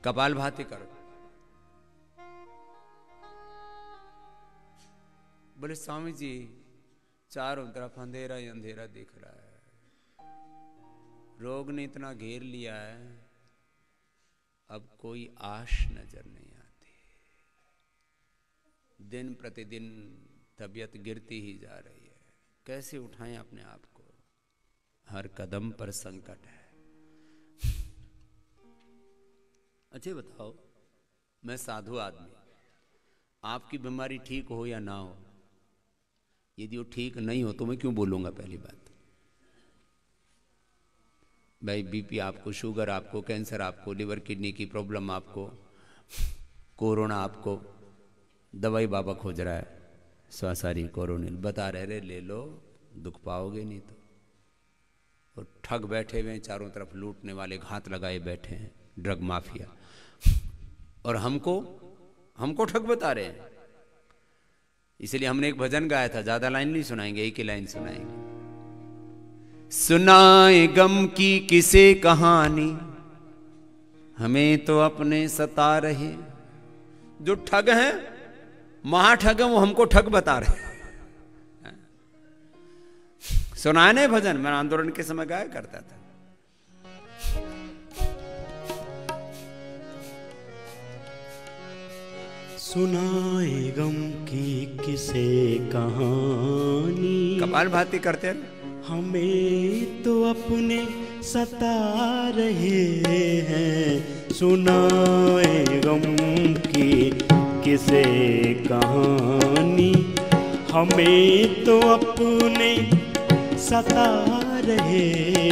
कपाल भाती करो। बोले स्वामी जी चारों तरफ अंधेरा ही अंधेरा दिख रहा है, रोग ने इतना घेर लिया है, अब कोई आश नजर नहीं आती, दिन प्रतिदिन तबीयत गिरती ही जा रही है, कैसे उठाएं अपने आप को, हर कदम पर संकट है। अच्छा बताओ, मैं साधु आदमी, आपकी बीमारी ठीक हो या ना हो, यदि वो ठीक नहीं हो तो मैं क्यों बोलूंगा? पहली बात भाई, बीपी आपको, शुगर आपको, कैंसर आपको, लिवर किडनी की प्रॉब्लम आपको, कोरोना आपको, दवाई बाबा खोज रहा है, स्वासारी कोरोनिल बता रहे ले लो, दुख पाओगे नहीं तो। और ठग बैठे हुए हैं चारों तरफ, लूटने वाले घात लगाए बैठे हैं, ड्रग माफिया, और हमको ठग बता रहे हैं। इसलिए हमने एक भजन गाया था, ज्यादा लाइन नहीं सुनाएंगे, एक ही लाइन सुनाएंगे। सुनाए गम की किसे कहानी, हमें तो अपने सता रहे। जो ठग हैं, महाठग हैं, वो हमको ठग बता रहे। सुनाए नहीं भजन, मैं आंदोलन के समय गाया करता था। सुनाए गम की किसे कहानी, कपाल भाती करते हैं, हमें तो अपने सता रहे हैं। सुनाए गम की किसे कहानी, हमें तो अपने सता रहे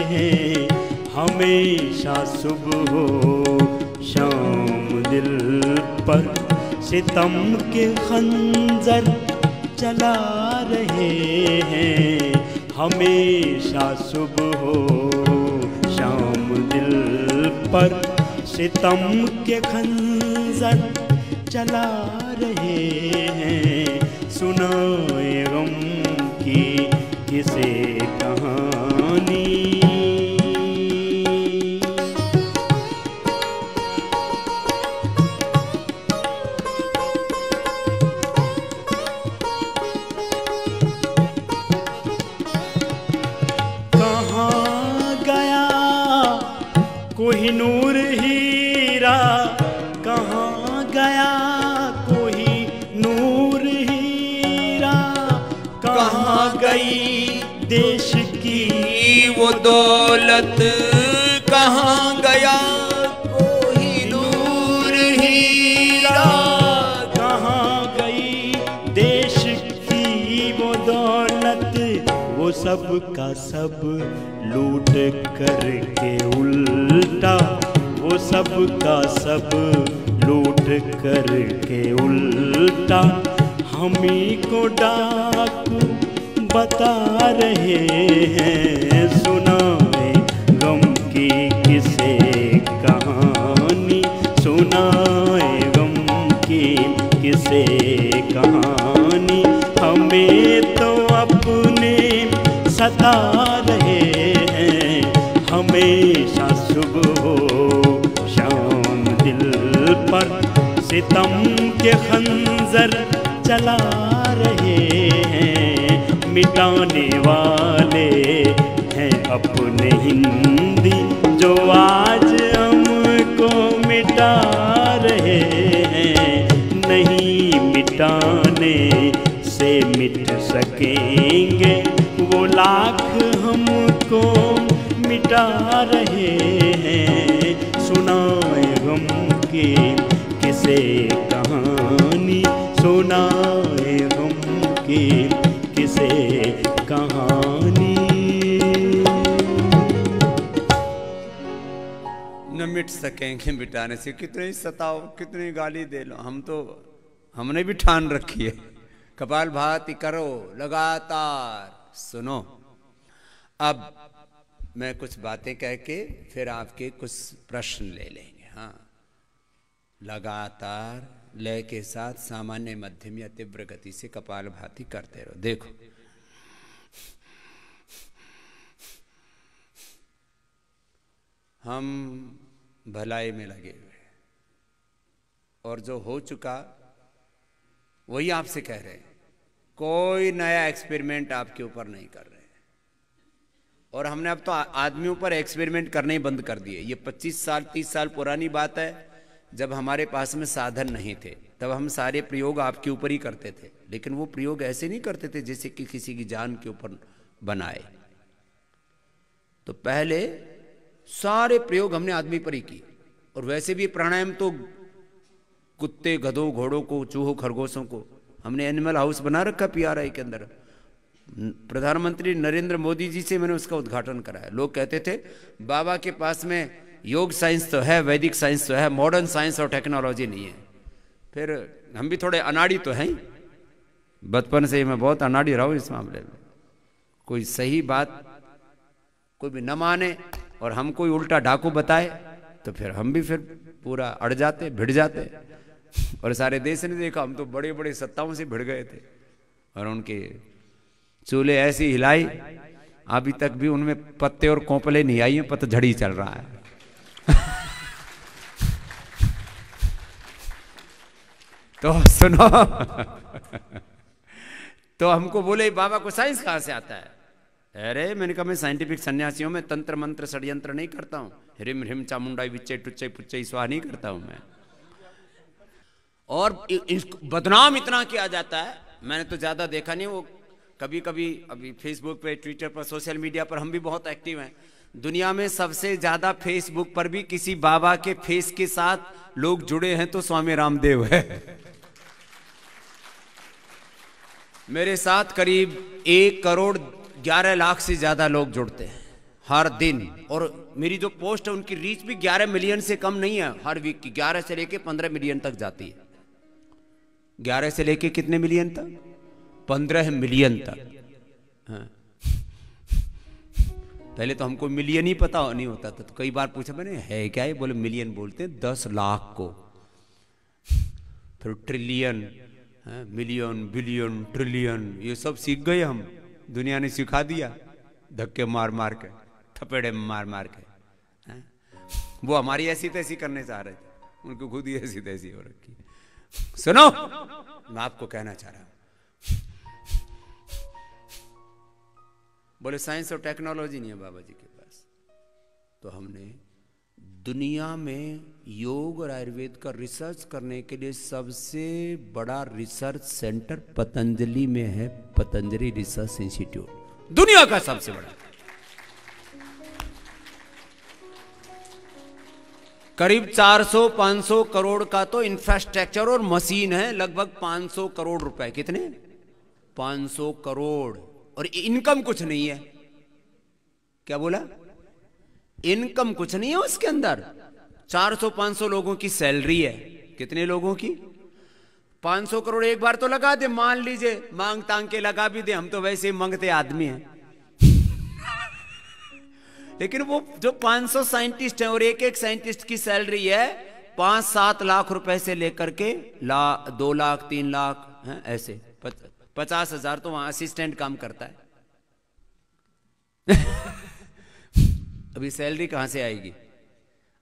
हैं। हमेशा सुबह हो शाम दिल पर सितम के खंजर चला रहे हैं। हमेशा सुबह हो शाम दिल पर सितम के खंजर चला रहे हैं। सुनाए गम की किसे कहानी। कोहिनूर हीरा, कहाँ गया कोहिनूर हीरा, कहाँ गई देश की वो दौलत, कहाँ गया कोहिनूर हीरा, कहाँ गई देश की वो दौलत। वो सब का सब लूट करके उल्टा, वो सब का सब लूट करके उल्टा, हमी को डाकू बता रहे हैं। सुनाए गम की किसे कहानी, सुनाए गम की किसे कहानी, हमें तो अपने सता रहे हैं। हमेशा सुबह हो शाम दिल पर सितम के खंजर चला रहे हैं। मिटाने वाले हैं अपने हिंदी, जो आज हमको मिटा रहे हैं। नहीं मिटाने से मिट सकेंगे वो लाख हमको मिटा रहे हैं। सुनाए गम की किसे कहानी, सुनाए गम की किसे कहानी। न मिट सकेंगे मिटाने से, कितने ही सताओ, कितनी गाली दे लो, हमने भी ठान रखी है, कपाल भाती करो लगातार। सुनो, अब मैं कुछ बातें कह के फिर आपके कुछ प्रश्न ले लेंगे। हाँ, लगातार लय के साथ सामान्य मध्यम या तीव्र गति से कपाल भाती करते रहो। देखो, हम भलाई में लगे हुए, और जो हो चुका वही आपसे कह रहे हैं। कोई नया एक्सपेरिमेंट आपके ऊपर नहीं कर रहे। और हमने अब तो आदमियों पर एक्सपेरिमेंट करने ही बंद कर दिए। ये 25 साल 30 साल पुरानी बात है, जब हमारे पास में साधन नहीं थे तब हम सारे प्रयोग आपके ऊपर ही करते थे। लेकिन वो प्रयोग ऐसे नहीं करते थे जैसे कि किसी की जान के ऊपर बनाए। तो पहले सारे प्रयोग हमने आदमी पर ही किए। और वैसे भी प्राणायाम तो कुत्ते गधों घोड़ों को चूहों खरगोशों को हमने एनिमल हाउस बना रखा PRI के अंदर। प्रधानमंत्री नरेंद्र मोदी जी से मैंने उसका उद्घाटन कराया। लोग कहते थे बाबा के पास में योग साइंस तो है, वैदिक साइंस तो है, मॉडर्न साइंस और टेक्नोलॉजी नहीं है। फिर हम भी थोड़े अनाड़ी तो हैं, बचपन से ही मैं बहुत अनाड़ी रहा हूँ इस मामले में। कोई सही बात कोई भी न माने और हम कोई उल्टा डाकू बताए तो फिर हम भी फिर पूरा अड़ जाते, भिड़ जाते। और सारे देश ने देखा, हम तो बड़े बड़े सत्ताओं से भिड़ गए थे और उनके चूल्हे ऐसी हिलाई, अभी तक भी उनमें पत्ते और कोंपले नहीं आई हैं, पतझड़ी चल रहा है। तो सुनो तो हमको बोले बाबा को साइंस कहां से आता है? अरे मैंने कहा मैं साइंटिफिक सन्यासियों में तंत्र मंत्र षड्यंत्र नहीं करता हूं, हिम हिम चामुंडाई विच्चे टुच्चे पुच्चे स्वाहा नहीं करता हूं मैं। और बदनाम इतना किया जाता है, मैंने तो ज्यादा देखा नहीं। वो कभी कभी अभी फेसबुक पे, ट्विटर पर, सोशल मीडिया पर हम भी बहुत एक्टिव हैं। दुनिया में सबसे ज्यादा फेसबुक पर भी किसी बाबा के फेस के साथ लोग जुड़े हैं तो स्वामी रामदेव है। मेरे साथ करीब 1,11,00,000 से ज्यादा लोग जुड़ते हैं हर दिन। और मेरी जो पोस्ट है उनकी रीच भी 11 मिलियन से कम नहीं है हर वीक की। 11 से लेके 15 मिलियन तक जाती है। 11 से लेके कितने मिलियन तक? 15 मिलियन तक। हाँ। पहले तो हमको मिलियन ही पता नहीं होता था, तो कई बार पूछा मैंने है क्या ये, बोले मिलियन बोलते हैं 10 लाख को। फिर ट्रिलियन, मिलियन, बिलियन, ट्रिलियन, ये सब सीख गए हम। दुनिया ने सिखा दिया धक्के मार मार के, थपेड़े मार मार के। वो हमारी ऐसी तैसी करने चाह रहे थे, उनको खुद ही ऐसी तैसी हो रखी। सुनो, मैं आपको कहना चाह रहा हूं, बोले साइंस और टेक्नोलॉजी नहीं है बाबा जी के पास। तो हमने दुनिया में योग और आयुर्वेद का रिसर्च करने के लिए सबसे बड़ा रिसर्च सेंटर पतंजलि में है, पतंजलि रिसर्च इंस्टीट्यूट, दुनिया का सबसे बड़ा। करीब 400-500 करोड़ का तो इंफ्रास्ट्रक्चर और मशीन है, लगभग 500 करोड़ रुपए। कितने? 500 करोड़। और इनकम कुछ नहीं है। क्या बोला? इनकम कुछ नहीं है उसके अंदर। 400-500 लोगों की सैलरी है। कितने लोगों की? 500 करोड़ एक बार तो लगा दे, मान लीजिए मांग तांग के लगा भी दे, हम तो वैसे ही मांगते आदमी हैं। लेकिन वो जो 500 साइंटिस्ट हैं और एक एक साइंटिस्ट की सैलरी है 5-7 लाख रुपए से लेकर के 2 लाख 3 लाख है, ऐसे 50,000 तो वहां असिस्टेंट काम करता है। अभी सैलरी कहां से आएगी?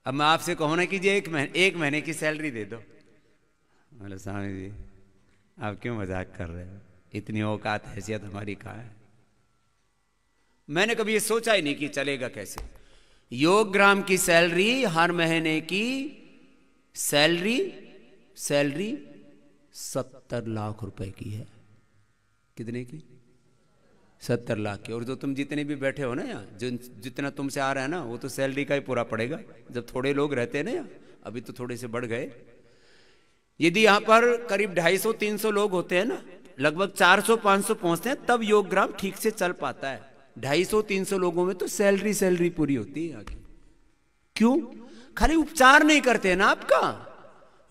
अब मैं आपसे कहूं ना कि जी एक महीने की सैलरी दे दो, बोले स्वामी जी आप क्यों मजाक कर रहे हो, इतनी औकात हैसियत हमारी कहां है। मैंने कभी ये सोचा ही नहीं कि चलेगा कैसे। योग ग्राम की सैलरी, हर महीने की सैलरी 70 लाख रुपए की है। कितने की? 70 लाख की। और जो तुम जितने भी बैठे हो ना यहाँ, जितना तुमसे आ रहा है ना, वो तो सैलरी का ही पूरा पड़ेगा। जब थोड़े लोग रहते हैं ना यहाँ, अभी तो थोड़े से बढ़ गए। यदि यहाँ पर करीब 250-300 लोग होते हैं ना, लगभग 400-500 पहुंचते हैं, तब योग ग्राम ठीक से चल पाता है। 250-300 लोगों में तो सैलरी पूरी होती है आगे। क्यों? खाली उपचार नहीं करते हैं ना आपका।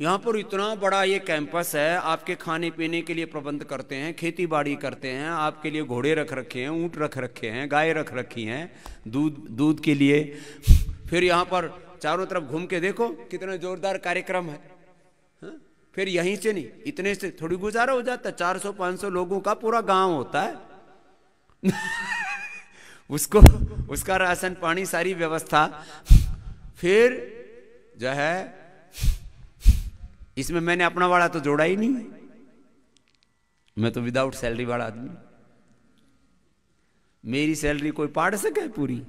यहाँ पर इतना बड़ा ये कैंपस है, आपके खाने पीने के लिए प्रबंध करते हैं, खेती बाड़ी करते हैं, आपके लिए घोड़े रख रखे हैं, ऊंट रख रखे हैं, गाय रख रखी हैं दूध के लिए। फिर यहाँ पर चारों तरफ घूम के देखो कितना जोरदार कार्यक्रम है। फिर यहीं से नहीं, इतने से थोड़ी गुजारा हो जाता है। 400-500 लोगों का पूरा गांव होता है। उसका राशन पानी सारी व्यवस्था। फिर जो है इसमें मैंने अपना वाला तो जोड़ा ही नहीं, मैं तो विदाउट सैलरी वाला आदमी। मेरी सैलरी कोई पाड़ सके पूरी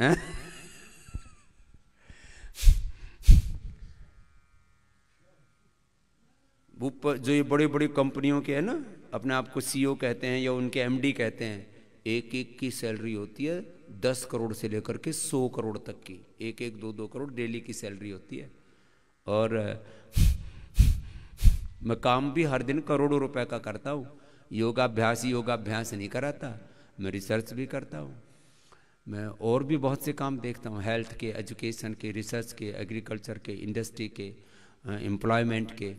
है? ऊपर जो ये बड़ी बड़ी कंपनियों के है ना, अपने आप को सीईओ कहते हैं या उनके एमडी कहते हैं, एक एक की सैलरी होती है 10 करोड़ से लेकर के 100 करोड़ तक की, एक एक 2-2 करोड़ डेली की सैलरी होती है। और मैं काम भी हर दिन करोड़ों रुपए का करता हूँ। योगाभ्यास ही योगाभ्यास नहीं कराता, मैं रिसर्च भी करता हूँ। मैं और भी बहुत से काम देखता हूँ, हेल्थ के, एजुकेशन के, रिसर्च के, एग्रीकल्चर के, इंडस्ट्री के, एम्प्लॉयमेंट के,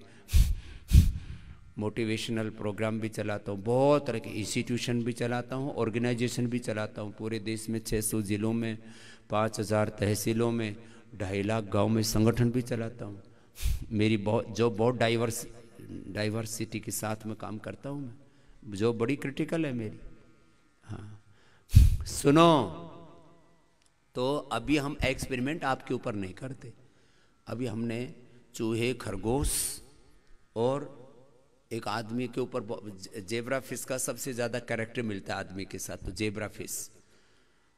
मोटिवेशनल प्रोग्राम भी चलाता हूँ, बहुत तरह के इंस्टीट्यूशन भी चलाता हूँ, ऑर्गेनाइजेशन भी चलाता हूँ। पूरे देश में 600 ज़िलों में, 5000 तहसीलों में, 2.5 लाख गाँव में संगठन भी चलाता हूँ। मेरी बहुत डाइवर्सिटी के साथ में काम करता हूँ मैं, जो बड़ी क्रिटिकल है मेरी। हाँ सुनो, तो अभी हम एक्सपेरिमेंट आपके ऊपर नहीं करते, अभी हमने चूहे, खरगोश और एक आदमी के ऊपर, जेब्रा फिश का सबसे ज़्यादा कैरेक्टर मिलता है आदमी के साथ, तो जेब्रा फिश,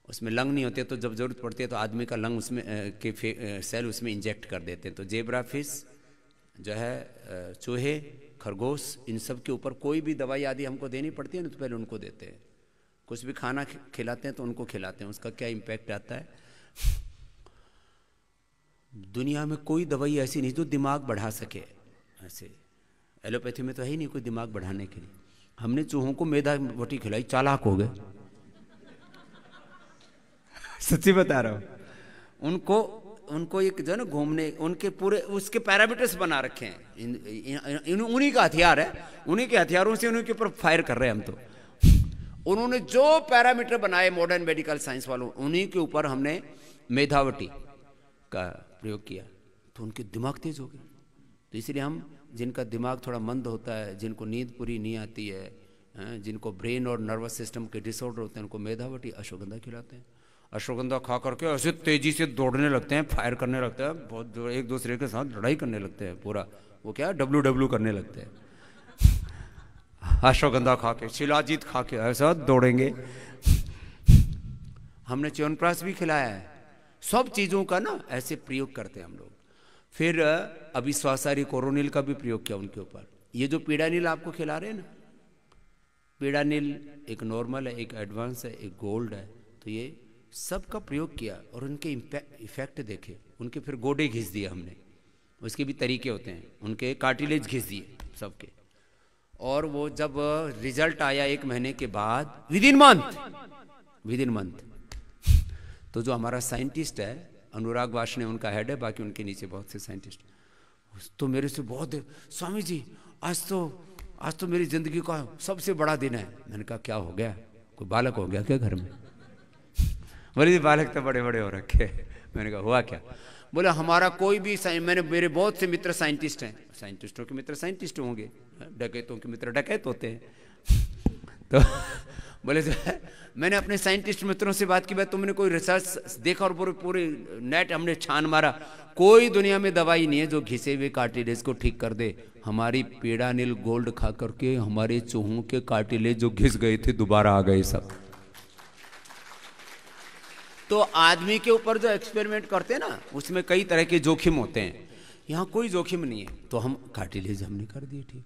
उसमें लंग नहीं होते, तो जब जरूरत पड़ती है तो आदमी का लंग उसमें के सेल उसमें इंजेक्ट कर देते हैं। तो जेब्रा फिश जो है, चूहे, खरगोश, इन सब के ऊपर कोई भी दवाई आदि हमको देनी पड़ती है ना, तो पहले उनको देते हैं। कुछ भी खाना खिलाते हैं तो उनको खिलाते हैं, उसका क्या इम्पैक्ट आता है। दुनिया में कोई दवाई ऐसी नहीं जो दिमाग बढ़ा सके, ऐसे एलोपैथी में तो है ही नहीं कोई दिमाग बढ़ाने के लिए। हमने चूहों को मेदा रोटी खिलाई, चालाक हो गए, सच्ची बता रहा हूं। उनको एक जो है ना घूमने, उनके पूरे उसके पैरामीटर्स बना रखे हैं, उन्हीं का हथियार है, उन्हीं के हथियारों से उन्हीं के ऊपर फायर कर रहे हैं हम। तो उन्होंने जो पैरामीटर बनाए मॉडर्न मेडिकल साइंस वालों, उन्हीं के ऊपर हमने मेधावटी का प्रयोग किया, तो उनके दिमाग तेज हो गए। तो इसलिए हम जिनका दिमाग थोड़ा मंद होता है, जिनको नींद पूरी नहीं आती है, जिनको ब्रेन और नर्वस सिस्टम के डिसऑर्डर होते हैं, उनको मेधावटी अश्वगंधा खिलाते हैं। अश्वगंधा खा करके ऐसे तेजी से दौड़ने लगते हैं, फायर करने लगते हैं, बहुत एक दूसरे के साथ लड़ाई करने लगते हैं, पूरा वो क्या WW करने लगते हैं। अश्वगंधा खा के, शिलाजीत खा के ऐसा दौड़ेंगे। हमने च्यवनप्राश भी खिलाया है। सब चीज़ों का ना ऐसे प्रयोग करते हैं हम लोग। फिर अभी स्वासारी कोरोनिल का भी प्रयोग किया उनके ऊपर। ये जो पीड़ानिल आपको खिला रहे हैं ना, पीड़ानिल एक नॉर्मल है, एक एडवांस है, एक गोल्ड है, तो ये सब का प्रयोग किया और उनके इफेक्ट देखे। उनके फिर गोडे घिस दिए हमने, उसके भी तरीके होते हैं, उनके कार्टिलेज घिस दिए सबके। और वो जब रिजल्ट आया 1 महीने के बाद, विद इन मंथ, तो जो हमारा साइंटिस्ट है अनुराग वाशने, उनका हेड है, बाकी उनके नीचे बहुत से साइंटिस्ट, तो मेरे से बहुत, स्वामी जी आज तो मेरी जिंदगी का सबसे बड़ा दिन है। मैंने कहा क्या हो गया, कोई बालक हो गया क्या घर में? बोले जी बालक तो बड़े बड़े हो रखे। मैंने कहा हुआ क्या? बोले हमारा कोई भी मेरे बहुत से मित्र साइंटिस्ट हैं। साइंटिस्टों के मित्र साइंटिस्ट होंगे, डकैतों के मित्र डकैत होते हैं। तो बोले मैंने अपने साइंटिस्ट मित्रों से बात की, भाई तुमने कोई रिसर्च देखा? और पूरे नेट हमने छान मारा, कोई दुनिया में दवाई नहीं है जो घिसे हुए कार्टिलेज को ठीक कर दे। हमारी पीड़ानिल गोल्ड खा करके हमारे चूहों के कार्टिलेज जो घिस गए थे दोबारा आ गए सब। तो आदमी के ऊपर जो एक्सपेरिमेंट करते हैं ना, उसमें कई तरह के जोखिम होते हैं, यहाँ कोई जोखिम नहीं है, तो हम कार्टिलेज हमने कर दिए ठीक।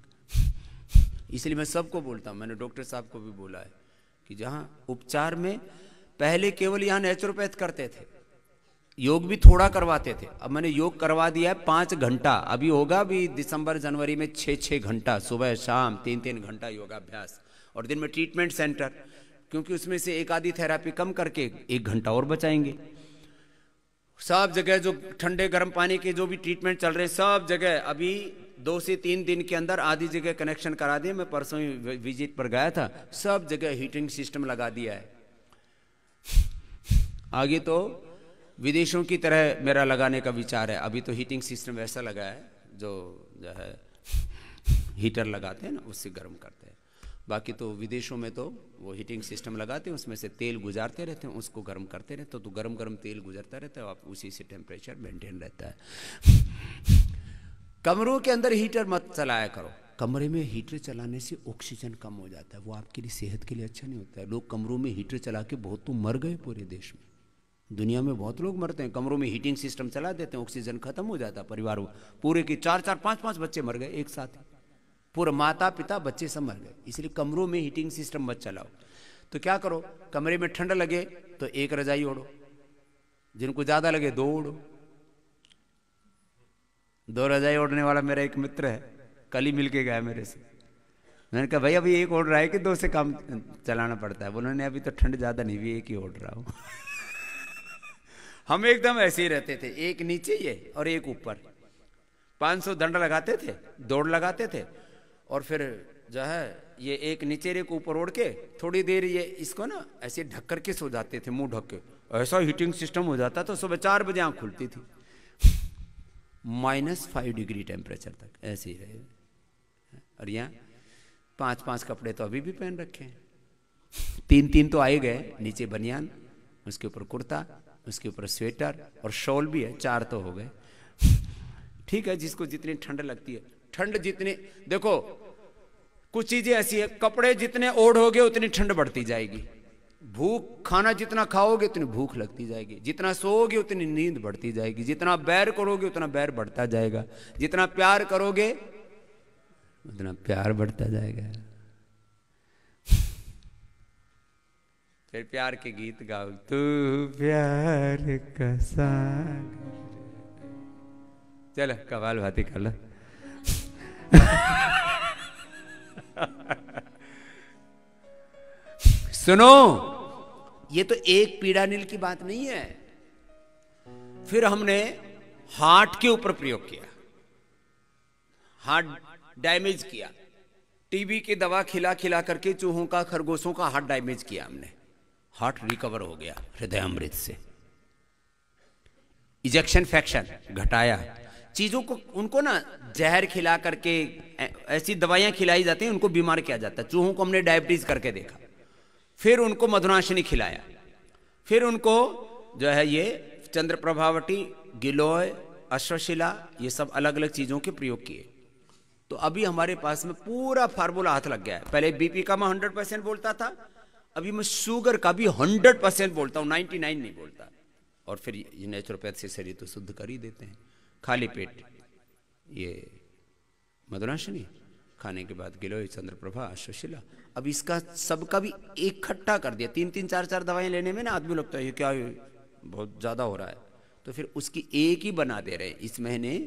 इसलिए मैं सबको बोलता हूँ, मैंने डॉक्टर साहब को भी बोला है कि जहाँ उपचार में पहले केवल यहाँ नेचुरोपैथ करते थे, योग भी थोड़ा करवाते थे, अब मैंने योग करवा दिया है 5 घंटा। अभी होगा अभी दिसंबर जनवरी में 6-6 घंटा सुबह शाम 3-3 घंटा योगाभ्यास, और दिन में ट्रीटमेंट सेंटर, क्योंकि उसमें से एक आधी थेरापी कम करके 1 घंटा और बचाएंगे। सब जगह जो ठंडे गर्म पानी के जो भी ट्रीटमेंट चल रहे हैं, सब जगह अभी 2 से 3 दिन के अंदर आधी जगह कनेक्शन करा दिए। मैं परसों ही विजिट पर गया था, सब जगह हीटिंग सिस्टम लगा दिया है। आगे तो विदेशों की तरह मेरा लगाने का विचार है। अभी तो हीटिंग सिस्टम वैसा लगा है जो है हीटर लगाते हैं ना, उससे गर्म करते हैं। बाकी तो विदेशों में तो वो हीटिंग सिस्टम लगाते हैं, उसमें से तेल गुजारते रहते हैं, उसको गर्म करते रहते हैं, तो गर्म गर्म तेल गुजरता रहता है, आप उसी से टेम्परेचर मेंटेन रहता है। कमरों के अंदर हीटर मत चलाया करो। कमरे में हीटर चलाने से ऑक्सीजन कम हो जाता है, वो आपके लिए सेहत के लिए अच्छा नहीं होता है। लोग कमरों में हीटर चला के बहुत तो मर गए पूरे देश में, दुनिया में बहुत लोग मरते हैं। कमरों में हीटिंग सिस्टम चला देते हैं, ऑक्सीजन खत्म हो जाता है। परिवार पूरे की 4-4, 5-5 बच्चे मर गए एक साथ, पूरा माता पिता बच्चे सब मर गए। इसलिए कमरों में हीटिंग सिस्टम मत चलाओ। तो क्या करो, कमरे में ठंड लगे तो एक रजाई ओढ़ो, जिनको ज्यादा लगे 2 ओढ़ो। 2 रजाई ओढ़ने वाला मेरा एक मित्र है, कल ही मिल के गया मेरे से। मैंने कहा भाई अभी एक ओढ़ रहा है कि 2 से काम चलाना पड़ता है? उन्होंने अभी तो ठंड ज्यादा नहीं हुई, एक ही ओढ़ रहा हूं। हम एकदम ऐसे ही रहते थे, एक नीचे ये और एक ऊपर। 500 दंड लगाते थे, दौड़ लगाते थे, और फिर जो है ये एक नीचे एक ऊपर ओढ़ के थोड़ी देर ये इसको ना ऐसे ढक करके सो जाते थे, मुंह ढक के। ऐसा हीटिंग सिस्टम हो जाता तो सुबह 4 बजे आंख खुलती थी। -5 डिग्री टेम्परेचर तक ऐसे ही रहे। और यहाँ 5-5 कपड़े तो अभी भी पहन रखे हैं। 3-3 तो आए गए, नीचे बनियान, उसके ऊपर कुर्ता, उसके ऊपर स्वेटर और शॉल भी है, 4 तो हो गए। ठीक है, जिसको जितनी ठंड लगती है, ठंड जितनी, देखो कुछ चीजें ऐसी है, कपड़े जितने ओढ़ोगे उतनी ठंड बढ़ती जाएगी। भूख, खाना जितना खाओगे उतनी भूख लगती जाएगी, जितना सोओगे उतनी नींद बढ़ती जाएगी, जितना बैर करोगे उतना बैर बढ़ता जाएगा, जितना प्यार करोगे उतना प्यार बढ़ता जाएगा। फिर प्यार के गीत गाओ, तू प्यार का सागर। चलो कवाल भाती कर लो। सुनो, ये तो एक पीड़ा नील की बात नहीं है। फिर हमने हार्ट के ऊपर प्रयोग किया, हार्ट डैमेज किया। टीबी की दवा खिला खिला करके चूहों का, खरगोशों का हार्ट डैमेज किया हमने। हार्ट रिकवर हो गया हृदय अमृत से। इजेक्शन फ्रैक्शन घटाया। चीजों को, उनको ना जहर खिला करके, ऐसी दवाइयां खिलाई जाती हैं, उनको बीमार किया जाता है। चूहों को हमने डायबिटीज करके देखा, फिर उनको मधुनाशिनी खिलाया, फिर उनको जो है ये चंद्र प्रभावटी, गिलोय, अश्वशिला, ये सब अलग अलग चीजों के प्रयोग किए। तो अभी हमारे पास में पूरा फार्मूला हाथ लग गया है। पहले बीपी का मैं 100% बोलता था, अभी मैं शुगर का भी 100% बोलता हूँ, 99 नहीं बोलता। और फिर ये नेचुरोपैथ से शरीर तो शुद्ध कर ही देते हैं। खाली पेट ये मधुनाशिनी, खाने के बाद गिलोय, चंद्रप्रभा, अश्वशिला। अब इसका सबका भी इकट्ठा कर दिया। 3-3, 4-4 दवाएं लेने में ना आदमी लगता है ये क्या बहुत ज्यादा हो रहा है, तो फिर उसकी एक ही बना दे रहे हैं। इस महीने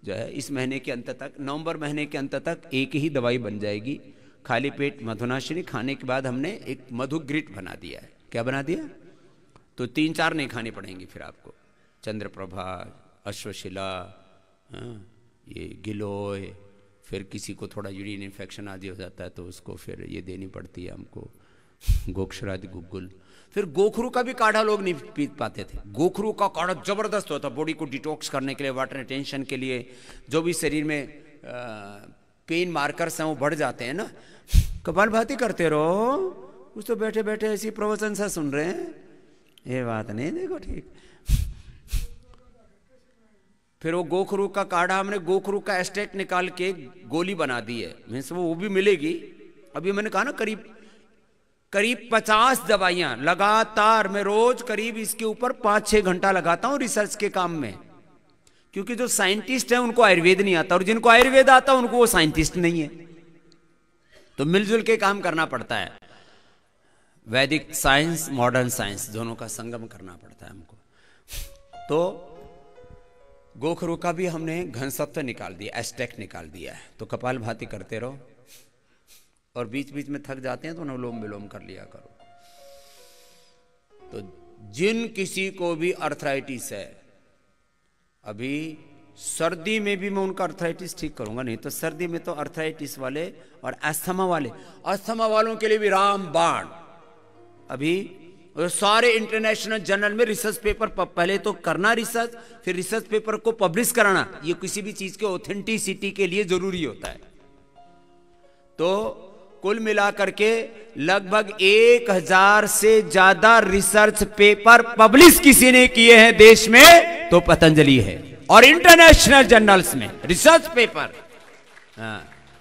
जो है, इस महीने के अंत तक, नवंबर महीने के अंत तक एक ही दवाई बन जाएगी। खाली पेट मधुनाशिनी, खाने के बाद हमने एक मधुग्रिट बना दिया है। क्या बना दिया? तो 3-4 नहीं खानी पड़ेंगी फिर आपको। चंद्रप्रभा, अश्वशिला, ये गिलोय, फिर किसी को थोड़ा यूरिन इन्फेक्शन आदि हो जाता है तो उसको फिर ये देनी पड़ती है हमको, गोक्षरादि गुग्गुल। फिर गोखरू का भी काढ़ा लोग नहीं पी पाते थे। गोखरू का काढ़ा जबरदस्त होता, बॉडी को डिटॉक्स करने के लिए, वाटर रिटेंशन के लिए। जो भी शरीर में पेन मार्कर्स हैं वो बढ़ जाते हैं ना। कपालभाति करते रहो, कुछ तो बैठे बैठे ऐसी प्रवचन सा सुन रहे हैं, ये बात नहीं देखो ठीक। फिर वो गोखरू का काढ़ा, हमने गोखरू का एक्सट्रैक्ट निकाल के गोली बना दी है, मीन्स वो भी मिलेगी। अभी मैंने कहा ना करीब 50 दवाइयां लगातार, मैं रोज करीब इसके ऊपर 5-6 घंटा लगाता हूं रिसर्च के काम में। क्योंकि जो साइंटिस्ट है उनको आयुर्वेद नहीं आता, और जिनको आयुर्वेद आता उनको वो साइंटिस्ट नहीं है। तो मिलजुल के काम करना पड़ता है। वैदिक साइंस, मॉडर्न साइंस, दोनों का संगम करना पड़ता है हमको। तो गोखरू का भी हमने घनसत्व निकाल दिया, एस्टेक्ट निकाल दिया है। तो कपालभाति करते रहो, और बीच बीच में थक जाते हैं तो अनुलोम विलोम कर लिया करो। तो जिन किसी को भी अर्थराइटिस है, अभी सर्दी में भी मैं उनका अर्थराइटिस ठीक करूंगा, नहीं तो सर्दी में तो अर्थराइटिस वाले और अस्थमा वाले, अस्थमा वालों के लिए भी रामबाण। अभी सारे इंटरनेशनल जर्नल में रिसर्च पेपर, पहले तो करना रिसर्च, फिर रिसर्च पेपर को पब्लिश कराना, ये किसी भी चीज के ऑथेंटिसिटी के लिए जरूरी होता है। तो कुल मिलाकर के लगभग 1000 से ज्यादा रिसर्च पेपर पब्लिश किसी ने किए हैं देश में तो पतंजलि है। और इंटरनेशनल जर्नल्स में रिसर्च पेपर। हाँ,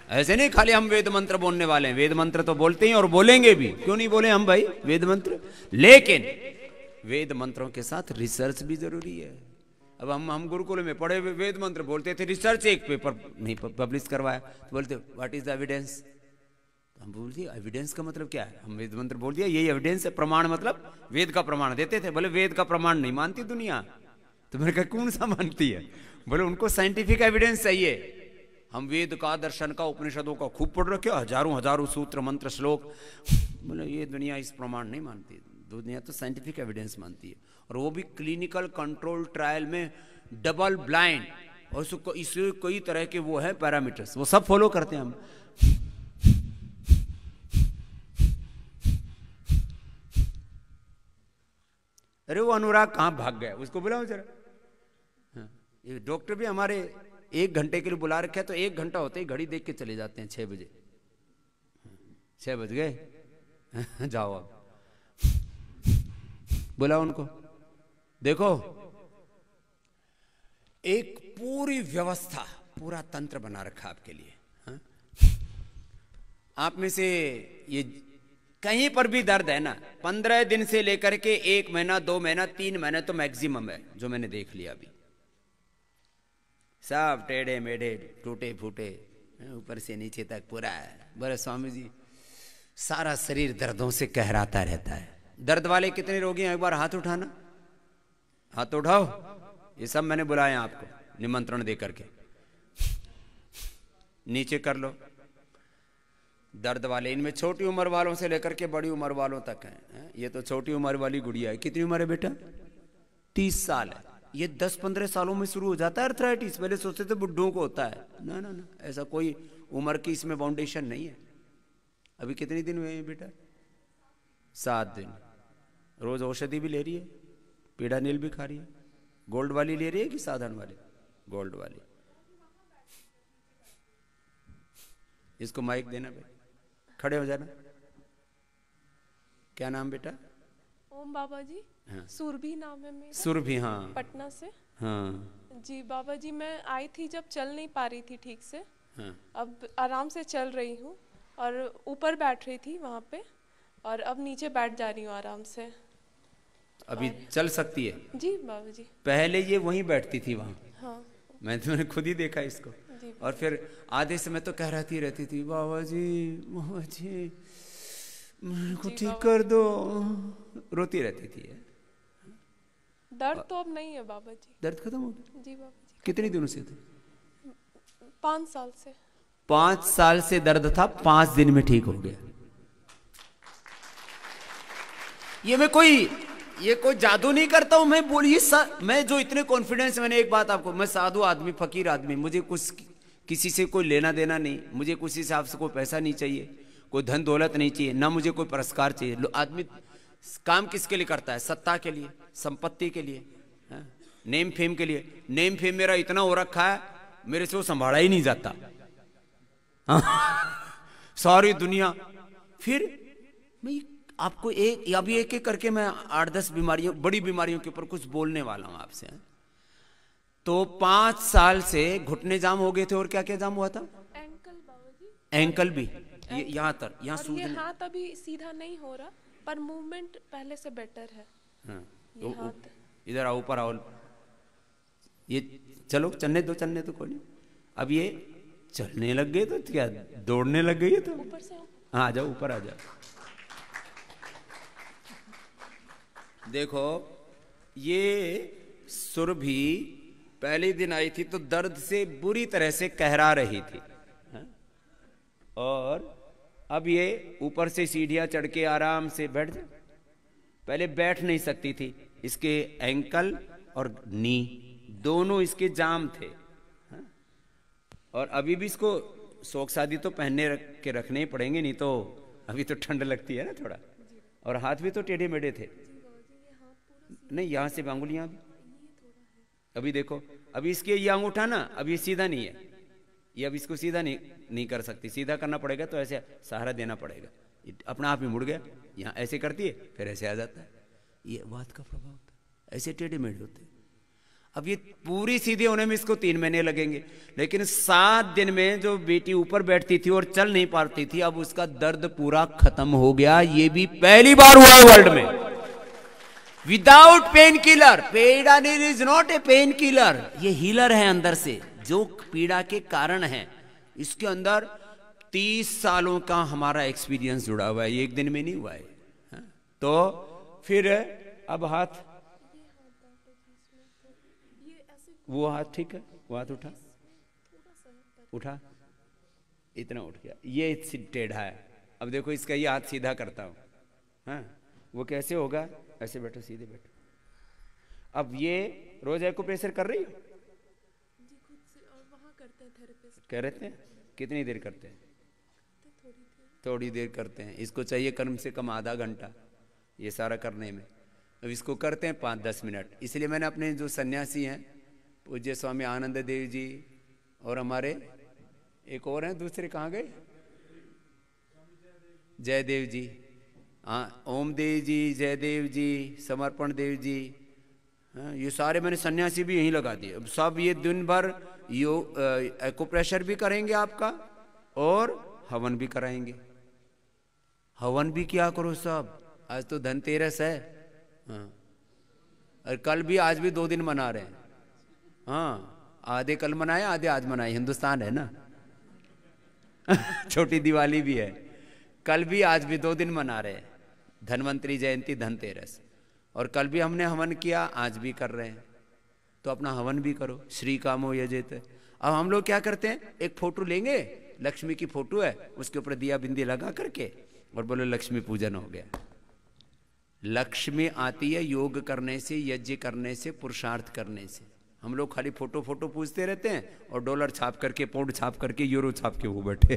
ऐसे नहीं खाली हम वेद मंत्र बोलने वाले हैं, वेद मंत्र तो बोलते ही और बोलेंगे भी, क्यों नहीं बोले हम भाई वेद मंत्र, लेकिन वेद मंत्रों के साथ रिसर्च भी जरूरी है। अब हम गुरुकुल में पढ़े हुए वेद मंत्र बोलते थे, रिसर्च एक पेपर नहीं पब्लिश करवाया तो बोलते व्हाट इज द एविडेंस। हम बोलते एविडेंस का मतलब क्या है, हम वेद मंत्र बोल दिया यही एविडेंस है, प्रमाण मतलब वेद का प्रमाण देते थे। बोले वेद का प्रमाण नहीं मानती दुनिया, तो मैंने कहा कौन सा मानती है, बोले उनको साइंटिफिक एविडेंस चाहिए। हम वेद का, दर्शन का, उपनिषदों का खूब पढ़ रखे, हजारों हजारों सूत्र मंत्र श्लोक, बोले ये दुनिया इस प्रमाण नहीं मानती, दुनिया तो साइंटिफिक एविडेंस मानती है, और वो भी क्लिनिकल कंट्रोल ट्रायल में डबल ब्लाइंड, और इसके कई तरह के वो है पैरामीटर्स, वो सब फॉलो करते हैं हम। अरे वो अनुराग कहाँ भाग गया, उसको बुलाओ जरा। ये डॉक्टर भी हमारे 1 घंटे के लिए बुला रखे, तो 1 घंटा होते ही घड़ी देख के चले जाते हैं, 6 बजे, 6 बज गए, जाओ अब बुलाओ उनको। देखो एक पूरी व्यवस्था, पूरा तंत्र बना रखा आपके लिए। हाँ? आप में से ये कहीं पर भी दर्द है ना, 15 दिन से लेकर के 1 महीना, 2 महीना, 3 महीने तो मैक्सिमम है जो मैंने देख लिया अभी, सब टेढ़े मेढ़े टूटे फूटे ऊपर से नीचे तक पूरा है। बोले स्वामी जी सारा शरीर दर्दों से कहराता रहता है। दर्द वाले कितने रोगी हैं, एक बार हाथ उठाना, हाथ उठाओ। ये सब मैंने बुलाया आपको निमंत्रण दे करके, नीचे कर लो। दर्द वाले इनमें छोटी उम्र वालों से लेकर के बड़ी उम्र वालों तक हैं। ये तो छोटी उम्र वाली गुड़िया है, कितनी उम्र है बेटा, 30 साल है। ये 10-15 सालों में शुरू हो जाता है अर्थराइटिस, पहले सोचते थे बुड्ढों को होता है, ना ना ना, ऐसा कोई उम्र की इसमें बाउंडेशन नहीं है। अभी कितने दिन हुए हैं बेटा, 7 दिन। रोज औषधि भी ले रही है, पीड़ा नील भी खा रही है, गोल्ड वाली ले रही है कि साधारण वाली, गोल्ड वाली। इसको माइक देना भाई, खड़े हो जाना। क्या नाम बेटा, ओम बाबा जी। हाँ। सुरभि नाम है मेरा। सुरभि, हाँ, पटना से। हाँ जी बाबा जी, मैं आई थी जब चल नहीं पा रही थी ठीक से, हाँ। अब आराम से चल रही हूँ, और ऊपर बैठ रही थी वहाँ पे, और अब नीचे बैठ जा रही हूँ आराम से। अभी चल सकती है? जी बाबा जी। पहले ये वहीं बैठती थी वहाँ, हाँ मैंने खुद ही देखा इसको। जी। और फिर आधे समय तो कह रहती थी बाबा जी मेरे को ठीक कर दो, रोती रहती थी। दर्द तो अब नहीं है बाबा जी। दर्द खत्म हो गया? जी बाबा जी। कितने दिनों से थे? 5 साल से। 5 साल से दर्द था, 5 दिन में ठीक हो गया। ये कोई जादू नहीं करता हूं मैं, बोलिए मैं जो इतने कॉन्फिडेंस, मैंने एक बात आपको, मैं साधु आदमी, फकीर आदमी, मुझे कुछ किसी से कोई लेना देना नहीं, मुझे किसी हिसाब से कोई पैसा नहीं चाहिए, कोई धन दौलत नहीं चाहिए, ना मुझे कोई पुरस्कार चाहिए। आदमी काम किसके लिए करता है? सत्ता के लिए, संपत्ति के लिए, नेम फेम के लिए। नेम फेम मेरा इतना हो रखा है, मेरे से वो संभाला ही नहीं जाता। सारी दुनिया। फिर मैं आपको अभी एक एक करके मैं 8-10 बीमारियों, बड़ी बीमारियों के ऊपर कुछ बोलने वाला हूं आपसे। तो 5 साल से घुटने जाम हो गए थे, और क्या क्या जाम हुआ था? एंकल बाबा जी। एंकल भी, यहाँ तक, यहाँ सूजन। ये हाथ अभी सीधा नहीं हो रहा, पर मूवमेंट पहले से बेटर है। हाँ, ये हाथ इधर आओ, ऊपर आओ। ये चलो, चलने दो कोई नहीं। अब ये चलने लग गए तो क्या दौड़ने लग गई है? तो ऊपर से हाँ, आ जाओ, ऊपर आ जाओ। देखो ये सुरभि पहले दिन आई थी तो दर्द से बुरी तरह से कहरा रही थी, और अब ये ऊपर से सीढ़ियां चढ़ के आराम से बैठ जाए। पहले बैठ नहीं सकती थी, इसके एंकल और नी दोनों इसके जाम थे, और अभी भी इसको शौक शादी तो पहनने के रखने ही पड़ेंगे, नहीं तो अभी तो ठंड लगती है ना थोड़ा। और हाथ भी तो टेढ़े मेढ़े थे, नहीं यहाँ से बांगुलियां भी। अभी देखो, अभी इसके ये अंगूठा ना, अब ये सीधा नहीं है, ये अब इसको सीधा नहीं कर सकती। सीधा करना पड़ेगा तो ऐसे सहारा देना पड़ेगा, अपना आप ही मुड़ गया। यहाँ ऐसे करती है, फिर ऐसे आ जाता है। ये बात का प्रभाव होता है, ऐसे टेढ़े मेढ़े होते हैं। अब ये पूरी सीधी होने में इसको 3 महीने लगेंगे, लेकिन 7 दिन में जो बेटी ऊपर बैठती थी और चल नहीं पाती थी, अब उसका दर्द पूरा खत्म हो गया। ये भी पहली बार हुआ है वर्ल्ड में without pain killer. Pedanil is not a pain killer, ये हीलर है अंदर से, जो पीड़ा के कारण है। इसके अंदर 30 सालों का हमारा एक्सपीरियंस जुड़ा हुआ है, ये एक दिन में नहीं हुआ है। तो फिर अब हाथ, वो हाथ ठीक है, वो हाथ उठा, उठा, इतना उठ गया, ये टेढ़ा है। अब देखो इसका ये हाथ सीधा करता हूं, हाँ वो कैसे होगा, ऐसे बैठो, सीधे बैठो। अब ये रोज एक्यूप्रेशर कर रही हो? कह रहे थे कितनी देर करते हैं? थोड़ी देर करते हैं। इसको चाहिए कम से कम आधा घंटा ये सारा करने में। अब इसको करते हैं 5-10 मिनट। इसलिए मैंने अपने जो सन्यासी हैं, पूज्य स्वामी आनंद देव जी और हमारे एक और हैं, दूसरे कहाँ गए, जयदेव जी, हाँ ओम देव जी, जयदेव जी, समर्पण देव जी, हाँ ये सारे मैंने सन्यासी भी यहीं लगा दिए। अब सब ये दिन भर एक्यूप्रेशर भी करेंगे आपका और हवन भी कराएंगे। हवन भी क्या करो सब, आज तो धनतेरस है, हाँ और कल भी आज भी 2 दिन मना रहे हैं। हाँ आधे कल मनाए आधे आज मनाए, हिंदुस्तान है ना छोटी दिवाली भी है, कल भी आज भी 2 दिन मना रहे हैं, धनवंतरी जयंती धनतेरस। और कल भी हमने हवन किया, आज भी कर रहे हैं, तो अपना हवन भी करो। श्री कामो यजेत। अब हम लोग क्या करते हैं, एक फोटो लेंगे, लक्ष्मी की फोटो है, उसके ऊपर दिया बिंदी लगा करके और बोलो लक्ष्मी पूजन हो गया। लक्ष्मी आती है योग करने से, यज्ञ करने से, पुरुषार्थ करने से। हम लोग खाली फोटो फोटो पूछते रहते हैं और डॉलर छाप करके, पाउंड छाप करके, यूरो छाप के वो बैठे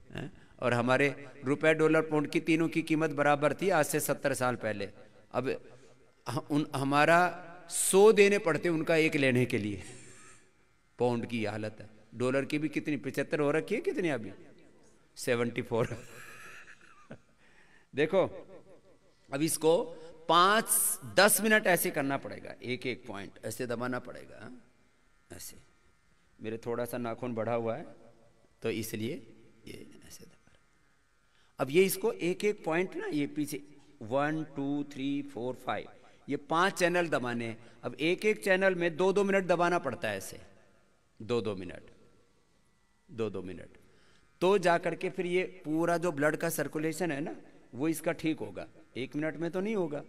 हैं। और हमारे रुपए डॉलर पाउंड की तीनों की कीमत बराबर थी आज से 70 साल पहले। अब हमारा 100 देने पड़ते उनका 1 लेने के लिए। पाउंड की हालत है। डॉलर की भी कितनी 75 हो रखी है, कितनी अभी 74 देखो अब इसको 5-10 मिनट ऐसे करना पड़ेगा, एक एक पॉइंट ऐसे दबाना पड़ेगा, ऐसे। मेरे थोड़ा सा नाखून बढ़ा हुआ है तो इसलिए ये ऐसे दबा। अब ये इसको एक एक पॉइंट ना, ये पीछे 1 2 3 4 5 ये 5 चैनल दबाने हैं। अब एक एक चैनल में 2-2 मिनट दबाना पड़ता है, ऐसे 2-2 मिनट, 2-2 मिनट, तो जाकर के फिर ये पूरा जो ब्लड का सर्कुलेशन है ना वो इसका ठीक होगा। 1 मिनट में तो नहीं होगा।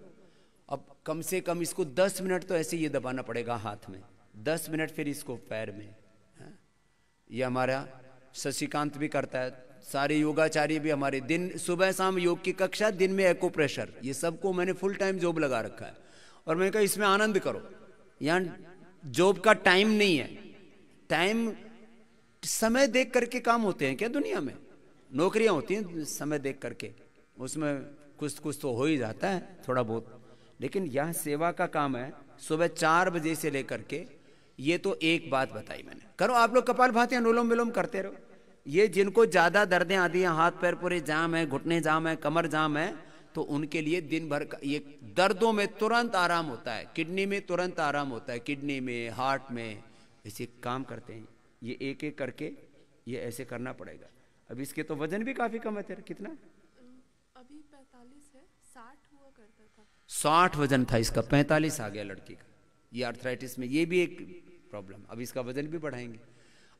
अब कम से कम इसको 10 मिनट तो ऐसे ये दबाना पड़ेगा हाथ में, 10 मिनट फिर इसको पैर में। ये हमारा शशिकांत भी करता है, सारे योगाचार्य भी हमारे, दिन सुबह शाम योग की कक्षा, दिन में एक्यूप्रेशर, ये सबको मैंने फुल टाइम जॉब लगा रखा है। और मैंने कहा इसमें आनंद करो, यहाँ जॉब का टाइम नहीं है। टाइम समय देख करके काम होते हैं क्या दुनिया में? नौकरियां होती हैं समय देख करके, उसमें कुछ कुछ तो हो ही जाता है थोड़ा बहुत, लेकिन यह सेवा का काम है। सुबह 4 बजे से लेकर के, ये तो एक बात बताई मैंने, करो आप लोग कपालभाति अनुलोम विलोम करते रहो। ये जिनको ज्यादा दर्दें आती हैं, हाथ पैर पूरे जाम है, घुटने जाम है, कमर जाम है, तो उनके लिए दिन भर का ये दर्दों में तुरंत आराम होता है, किडनी में तुरंत आराम होता है, किडनी में, हार्ट में, ऐसे काम करते हैं। ये एक एक करके ये ऐसे करना पड़ेगा। अब इसके तो वजन भी काफी कम है तेरा, कितना अभी 45 है, 60 हुआ करता था। 60 वजन था इसका, 45 आ गया लड़की का। ये आर्थराइटिस में ये भी एक प्रॉब्लम। अब इसका वजन भी बढ़ाएंगे।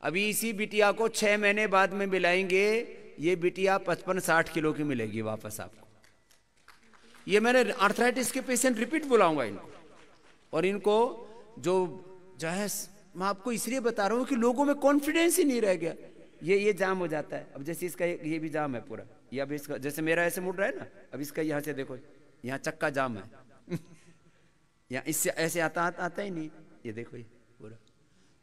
अभी इसी बिटिया को 6 महीने बाद में मिलाएंगे, ये बिटिया 55-60 किलो की मिलेगी वापस आपको। ये मैंने आर्थराइटिस के पेशेंट रिपीट बुलाऊंगा इनको, और इनको जो है, मैं आपको इसलिए बता रहा हूं कि लोगों में कॉन्फिडेंस ही नहीं रह गया। ये जाम हो जाता है। अब जैसे इसका ये भी जाम है पूरा, ये अब इसका जैसे मेरा ऐसे मुड़ रहा है ना, अब इसका यहाँ से देखो, यहाँ चक्का जाम है यहाँ इससे ऐसे आता ही नहीं, ये देखो ये पूरा।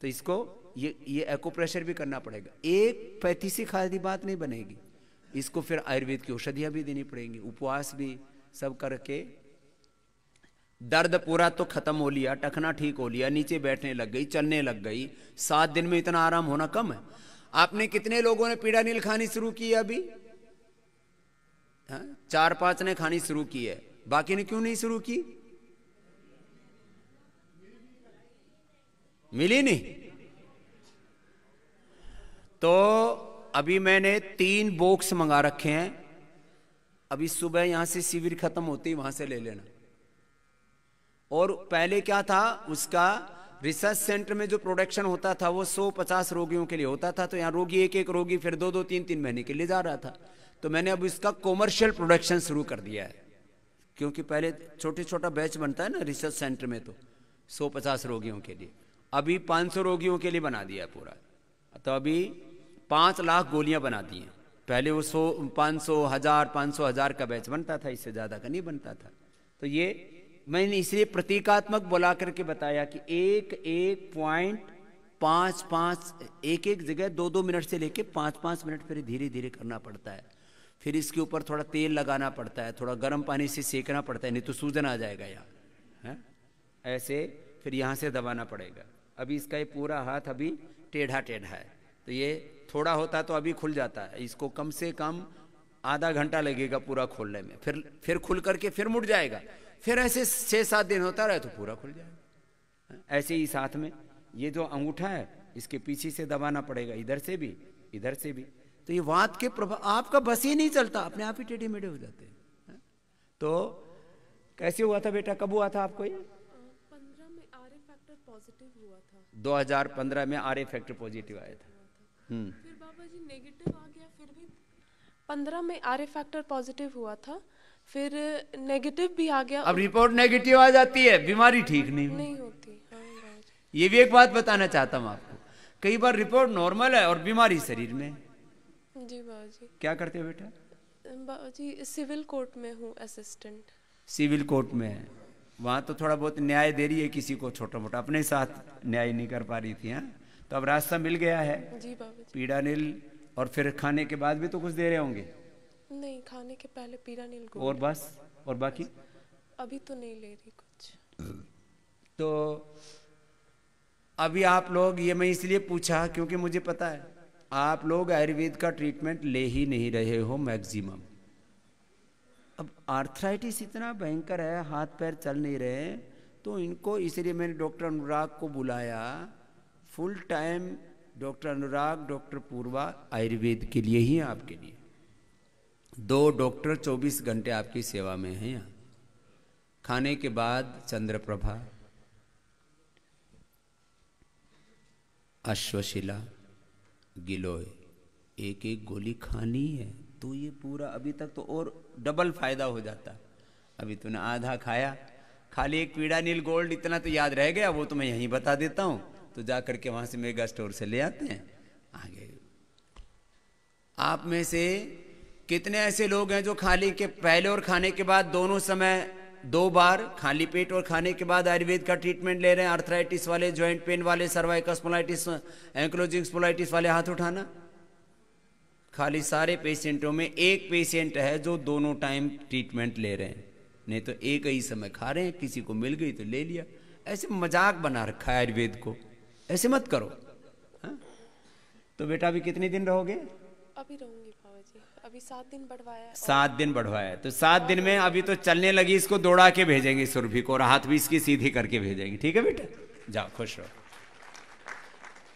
तो इसको ये एक्यूप्रेशर भी करना पड़ेगा। एक पैथी से खाली बात नहीं बनेगी, इसको फिर आयुर्वेद की औषधियां भी देनी पड़ेंगी, उपवास भी सब करके। दर्द पूरा तो खत्म हो लिया, टखना ठीक हो लिया, नीचे बैठने लग गई, चलने लग गई। 7 दिन में इतना आराम होना कम है। आपने कितने लोगों ने पीड़ानील खानी शुरू की है अभी? 4-5 ने खानी शुरू की है, बाकी ने क्यों नहीं शुरू की? मिली नहीं। तो अभी मैंने 3 बॉक्स मंगा रखे हैं, अभी सुबह यहां से शिविर खत्म होती वहां से ले लेना। और पहले क्या था, उसका रिसर्च सेंटर में जो प्रोडक्शन होता था वो 150 रोगियों के लिए होता था, तो यहाँ रोगी एक रोगी फिर 2 3 महीने के लिए जा रहा था। तो मैंने अब इसका कॉमर्शियल प्रोडक्शन शुरू कर दिया है, क्योंकि पहले छोटा बैच बनता है ना रिसर्च सेंटर में, तो 150 रोगियों के लिए, अभी 500 रोगियों के लिए बना दिया है पूरा। तो अभी 5 लाख गोलियां बना दी हैं। पहले वो 100 500 1000 500 1000 का बैच बनता था, इससे ज़्यादा का नहीं बनता था। तो ये मैंने इसलिए प्रतीकात्मक बुला करके बताया कि 1.55 एक जगह 2 मिनट से लेके 5 मिनट फिर धीरे धीरे करना पड़ता है। फिर इसके ऊपर थोड़ा तेल लगाना पड़ता है, थोड़ा गर्म पानी से सेकना पड़ता है, नहीं तो सूजन आ जाएगा यहाँ है। ऐसे फिर यहाँ से दबाना पड़ेगा। अभी इसका ये पूरा हाथ अभी टेढ़ा है, तो ये थोड़ा होता तो अभी खुल जाता है। इसको कम से कम आधा घंटा लगेगा पूरा खोलने में, फिर खुल करके फिर मुड़ जाएगा। फिर ऐसे 6-7 दिन होता रहे तो पूरा खुल जाएगा। ऐसे ही साथ में ये जो अंगूठा है इसके पीछे से दबाना पड़ेगा, इधर से भी इधर से भी। तो ये वात के प्रभाव, आपका बस ही नहीं चलता, अपने आप ही टेढ़े मेढ़े हो जाते हैं। तो कैसे हुआ था बेटा, कब हुआ था आपको ये? 15 में आरए फैक्टर पॉजिटिव हुआ था। 2015 में आरए फैक्टर पॉजिटिव आया था। फिर बाबा जी नेगेटिव आ गया, फिर भी 15 में आरए फैक्टर पॉजिटिव हुआ था, फिर नेगेटिव भी आ गया। अब रिपोर्ट नेगेटिव आ जाती है, बीमारी ठीक नहीं होती। हाँ बाबा जी, ये भी एक बात बताना चाहता हूँ आपको। कई बार रिपोर्ट नॉर्मल है और बीमारी शरीर में। जी बाबा जी। क्या करते हो बेटा? बाबा जी सिविल कोर्ट में हूँ, असिस्टेंट। सिविल कोर्ट में है, वहाँ तो थोड़ा बहुत न्याय दे रही है किसी को, छोटा मोटा, अपने साथ न्याय नहीं कर पा रही थी। हाँ, तो अब रास्ता मिल गया है। जी बाबा जी। पीड़ानिल, और फिर खाने के बाद भी तो कुछ दे रहे होंगे? नहीं, खाने के पहले पीरानिल गोल्ड। और बस, और बाकी अभी तो नहीं ले रही कुछ। तो अभी आप लोग, ये मैं इसलिए पूछा क्योंकि मुझे पता है आप लोग आयुर्वेद का ट्रीटमेंट ले ही नहीं रहे हो मैक्सिमम। अब आर्थराइटिस इतना भयंकर है, हाथ पैर चल नहीं रहे, तो इनको इसलिए मैंने डॉक्टर अनुराग को बुलाया फुल टाइम। डॉक्टर अनुराग, डॉक्टर पूर्वा आयुर्वेद के लिए ही, आपके लिए 2 डॉक्टर 24 घंटे आपकी सेवा में हैं यहाँ। खाने के बाद चंद्रप्रभा, अश्वशिला, गिलोय, एक गोली खानी है तो ये पूरा, अभी तक तो और डबल फायदा हो जाता। अभी तूने आधा खाया, खाली एक पीड़ानिल गोल्ड इतना तो याद रह गया, वो तो मैं यहीं बता देता हूँ, तो जा करके वहां से मेगा स्टोर से ले आते हैं। आगे आप में से कितने ऐसे लोग हैं जो खाली के पहले और खाने के बाद दोनों समय 2 बार, खाली पेट और खाने के बाद आयुर्वेद का ट्रीटमेंट ले रहे हैं? आर्थराइटिस वाले, जॉइंट पेन वाले, सर्वाइकल स्पॉन्डिलाइटिस, एंक्लोजिंग स्पॉन्डिलाइटिस वाले हाथ उठाना। खाली सारे पेशेंटों में एक पेशेंट है जो दोनों टाइम ट्रीटमेंट ले रहे हैं, नहीं तो एक ही समय खा रहे हैं, किसी को मिल गई तो ले लिया। ऐसे मजाक बना रखा है आयुर्वेद को, ऐसे मत करो। हाँ? तो बेटा अभी कितने दिन रहोगे? अभी रहूंगी बाबा जी, अभी 7 दिन बढ़वाया है। 7 दिन बढ़वाया है, तो 7 दिन में अभी तो चलने लगी, इसको दौड़ा के भेजेंगे सुरभि को, और हाथ भी इसकी सीधी करके भेजेंगे। ठीक है बेटा, जाओ खुश रहो।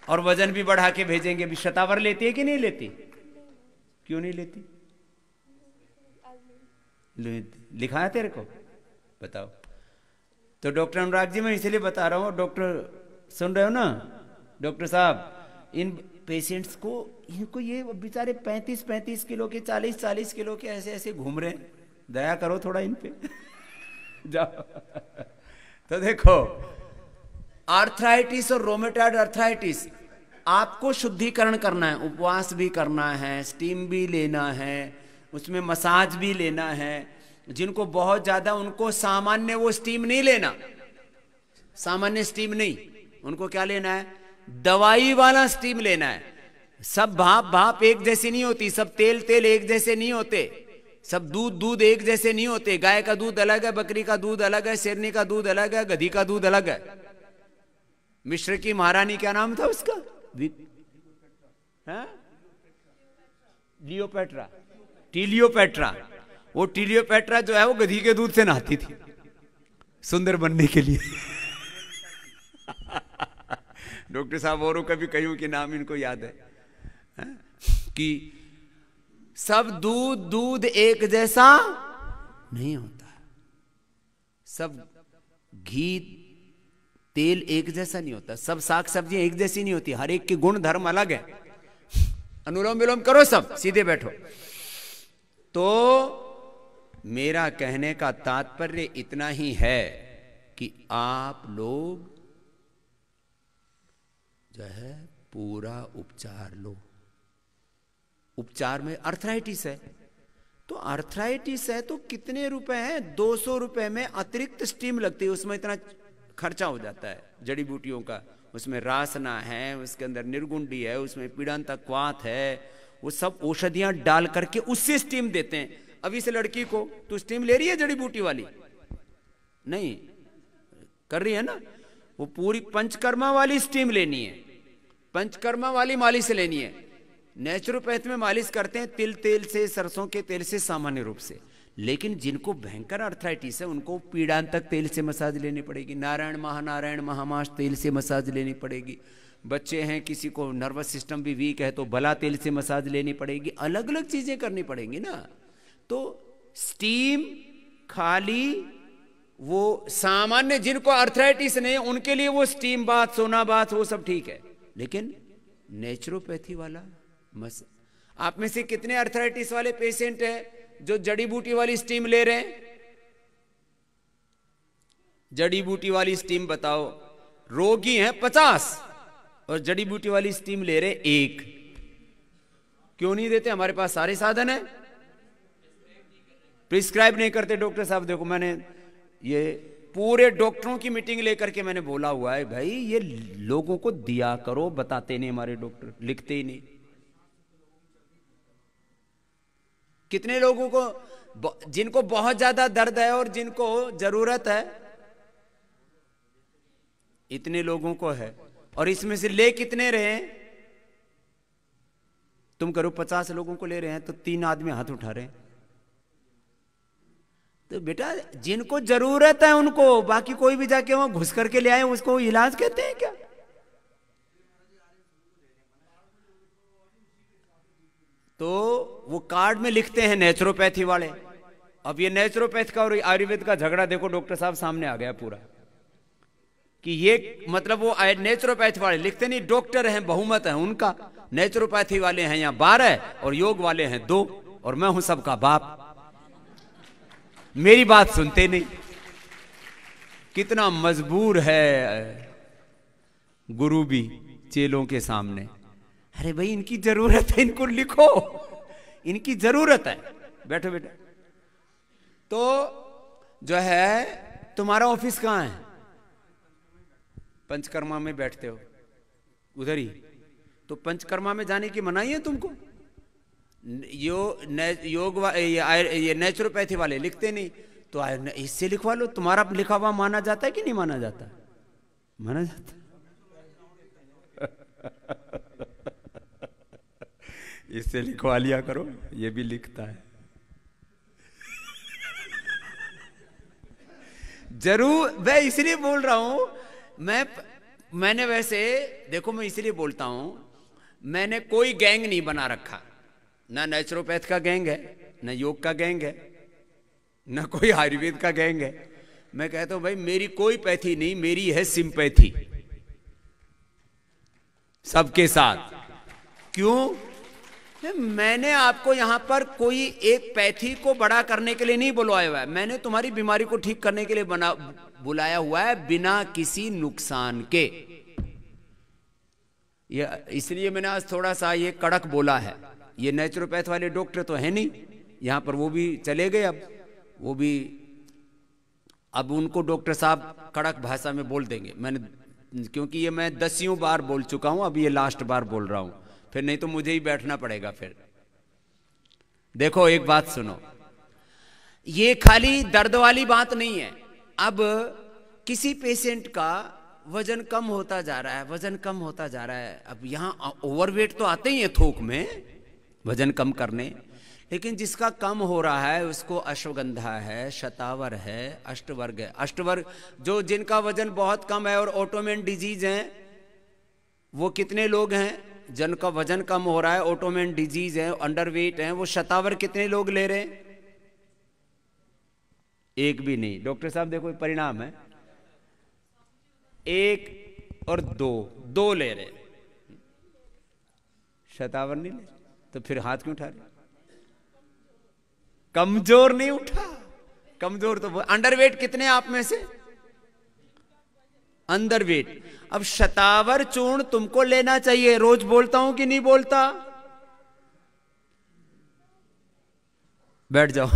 और वजन भी बढ़ा के भेजेंगे। अभी शतावर लेती है कि नहीं लेती? क्यों नहीं लेती? लिखा है तेरे को? बताओ। तो डॉक्टर अनुराग जी, मैं इसलिए बता रहा हूँ, डॉक्टर सुन रहे हो ना? डॉक्टर साहब, इन पेशेंट्स को, इनको ये बेचारे 35 किलो के, 40 किलो के ऐसे घूम रहे हैं, दया करो थोड़ा इन पे। जाओ। तो देखो, आर्थराइटिस और रोमेटॉइड आर्थराइटिस, आपको शुद्धिकरण करना है, उपवास भी करना है, स्टीम भी लेना है, उसमें मसाज भी लेना है। जिनको बहुत ज्यादा, उनको सामान्य वो स्टीम नहीं लेना, सामान्य स्टीम नहीं, उनको क्या लेना है? दवाई वाला स्टीम लेना है। सब भाप एक जैसी नहीं होती, सब तेल एक जैसे नहीं होते, सब दूध एक जैसे नहीं होते। गाय का दूध अलग है, बकरी का दूध अलग है, शेरनी का दूध अलग है, गधी का दूध अलग है। मिस्र की महारानी, क्या नाम था उसका? लियोपेट्रा, टीलियोपेट्रा। वो टीलियोपेट्रा जो है वो गधी के दूध से नहाती थी सुंदर बनने के लिए। डॉक्टर साहब औरों का भी कईयों के नाम इनको याद है, कि सब दूध एक जैसा नहीं होता, सब घी तेल एक जैसा नहीं होता, सब साग सब्जियां एक जैसी नहीं होती, हर एक के गुण धर्म अलग है। अनुलोम विलोम करो, सब सीधे बैठो। तो मेरा कहने का तात्पर्य इतना ही है कि आप लोग जो है पूरा उपचार लो। उपचार में अर्थराइटिस है, तो अर्थराइटिस है तो कितने रुपए हैं? 200 रुपए में अतिरिक्त स्टीम लगती है, उसमें इतना खर्चा हो जाता है जड़ी बूटियों का। उसमें रासना है, उसके अंदर निर्गुंडी है, उसमें पीड़ांतकवात है, वो सब औषधियां डाल करके उससे स्टीम देते हैं। अब इस लड़की को तो स्टीम ले रही है जड़ी बूटी वाली? नहीं कर रही है ना, वो पूरी पंचकर्मा वाली स्टीम लेनी है, पंचकर्मा वाली मालिश लेनी है। नेचुरोपैथ में मालिश करते हैं तिल तेल से, सरसों के तेल से सामान्य रूप से, लेकिन जिनको भयंकर अर्थराइटिस है उनको पीड़ांतक तेल से मसाज लेनी पड़ेगी, नारायण महामाश तेल से मसाज लेनी पड़ेगी। बच्चे हैं, किसी को नर्वस सिस्टम भी वीक है तो भला तेल से मसाज लेनी पड़ेगी, अलग अलग चीजें करनी पड़ेंगी ना। तो स्टीम खाली वो सामान्य जिनको अर्थराइटिस नहीं उनके लिए वो स्टीम बाथ, सोना बाथ, वो सब ठीक है, लेकिन नेचुरोपैथी वाला आप में से कितने अर्थराइटिस वाले पेशेंट हैं जो जड़ी बूटी वाली स्टीम ले रहे हैं? जड़ी बूटी वाली स्टीम बताओ। रोगी हैं 50 और जड़ी बूटी वाली स्टीम ले रहे 1। क्यों नहीं देते? हमारे पास सारे साधन है, प्रिस्क्राइब नहीं करते डॉक्टर साहब। देखो मैंने ये पूरे डॉक्टरों की मीटिंग लेकर के मैंने बोला हुआ है, भाई ये लोगों को दिया करो, बताते नहीं हमारे डॉक्टर, लिखते ही नहीं। कितने लोगों को, जिनको बहुत ज्यादा दर्द है और जिनको जरूरत है, इतने लोगों को है, और इसमें से ले कितने रहे हैं? तुम करो 50 लोगों को ले रहे हैं तो 3 आदमी हाथ उठा रहे हैं। तो बेटा जिनको जरूरत है उनको, बाकी कोई भी जाके वहां घुस करके ले आए उसको इलाज कहते हैं क्या? तो वो कार्ड में लिखते हैं नेचुरोपैथी वाले। अब ये नेचुरोपैथ का और आयुर्वेद का झगड़ा देखो डॉक्टर साहब सामने आ गया पूरा, कि ये मतलब वो नेचुरोपैथी वाले लिखते नहीं, डॉक्टर हैं बहुमत है उनका, नेचुरोपैथी वाले हैं यहाँ 12 और योग वाले हैं 2, और मैं हूं सबका बाप, मेरी बात सुनते नहीं। कितना मजबूर है गुरु भी चेलों के सामने। अरे भाई इनकी जरूरत है, इनको लिखो, इनकी जरूरत है, बैठो बेटा। तो जो है तुम्हारा ऑफिस कहां है? पंचकर्मा में बैठते हो उधर ही, तो पंचकर्मा में जाने की मनाही है तुमको? ये नेचुरोपैथी वाले लिखते नहीं, तो इससे लिखवा लो। तुम्हारा लिखा हुआ माना जाता है कि नहीं माना जाता? माना जाता। इससे लिखवा लिया करो, ये भी लिखता है। जरूर मैं इसलिए बोल रहा हूं, मैंने वैसे देखो, मैं इसलिए बोलता हूं, मैंने कोई गैंग नहीं बना रखा, ना नेचुरोपैथ का गैंग है, ना योग का गैंग है, ना कोई आयुर्वेद का गैंग है। मैं कहता हूं भाई मेरी कोई पैथी नहीं, मेरी है सिंपैथी सबके साथ। क्यों? मैंने आपको यहां पर कोई एक पैथी को बड़ा करने के लिए नहीं बुलाया हुआ है, मैंने तुम्हारी बीमारी को ठीक करने के लिए बुलाया हुआ है, बिना किसी नुकसान के। ये इसलिए मैंने आज थोड़ा सा ये कड़क बोला है। ये नेचुरोपैथ वाले डॉक्टर तो है नहीं यहां पर, वो भी चले गए, अब उनको डॉक्टर साहब कड़क भाषा में बोल देंगे मैंने, क्योंकि ये मैं 10वीं बार बोल चुका हूं, अब ये लास्ट बार बोल रहा हूं, फिर नहीं तो मुझे ही बैठना पड़ेगा फिर। देखो एक बात सुनो, ये खाली दर्द वाली बात नहीं है। अब किसी पेशेंट का वजन कम होता जा रहा है, वजन कम होता जा रहा है, अब यहां ओवरवेट तो आते ही है थोक में वजन कम करने, लेकिन जिसका कम हो रहा है उसको अश्वगंधा है, शतावर है, अष्टवर्ग है। अष्टवर्ग जो जिनका वजन बहुत कम है और ऑटोइम्यून डिजीज है, वो कितने लोग हैं जिनका वजन कम हो रहा है, ऑटोमेन डिजीज है, अंडरवेट है, वो शतावर कितने लोग ले रहे हैं? एक भी नहीं। डॉक्टर साहब देखो परिणाम है, 1 और 2 ले रहे, शतावर नहीं ले। तो फिर हाथ क्यों उठा रहे? कमजोर नहीं उठा, कमजोर तो अंडरवेट कितने आप में से? अंडरवेट। अब शतावर चूर्ण तुमको लेना चाहिए, रोज बोलता हूं कि नहीं बोलता? बैठ जाओ।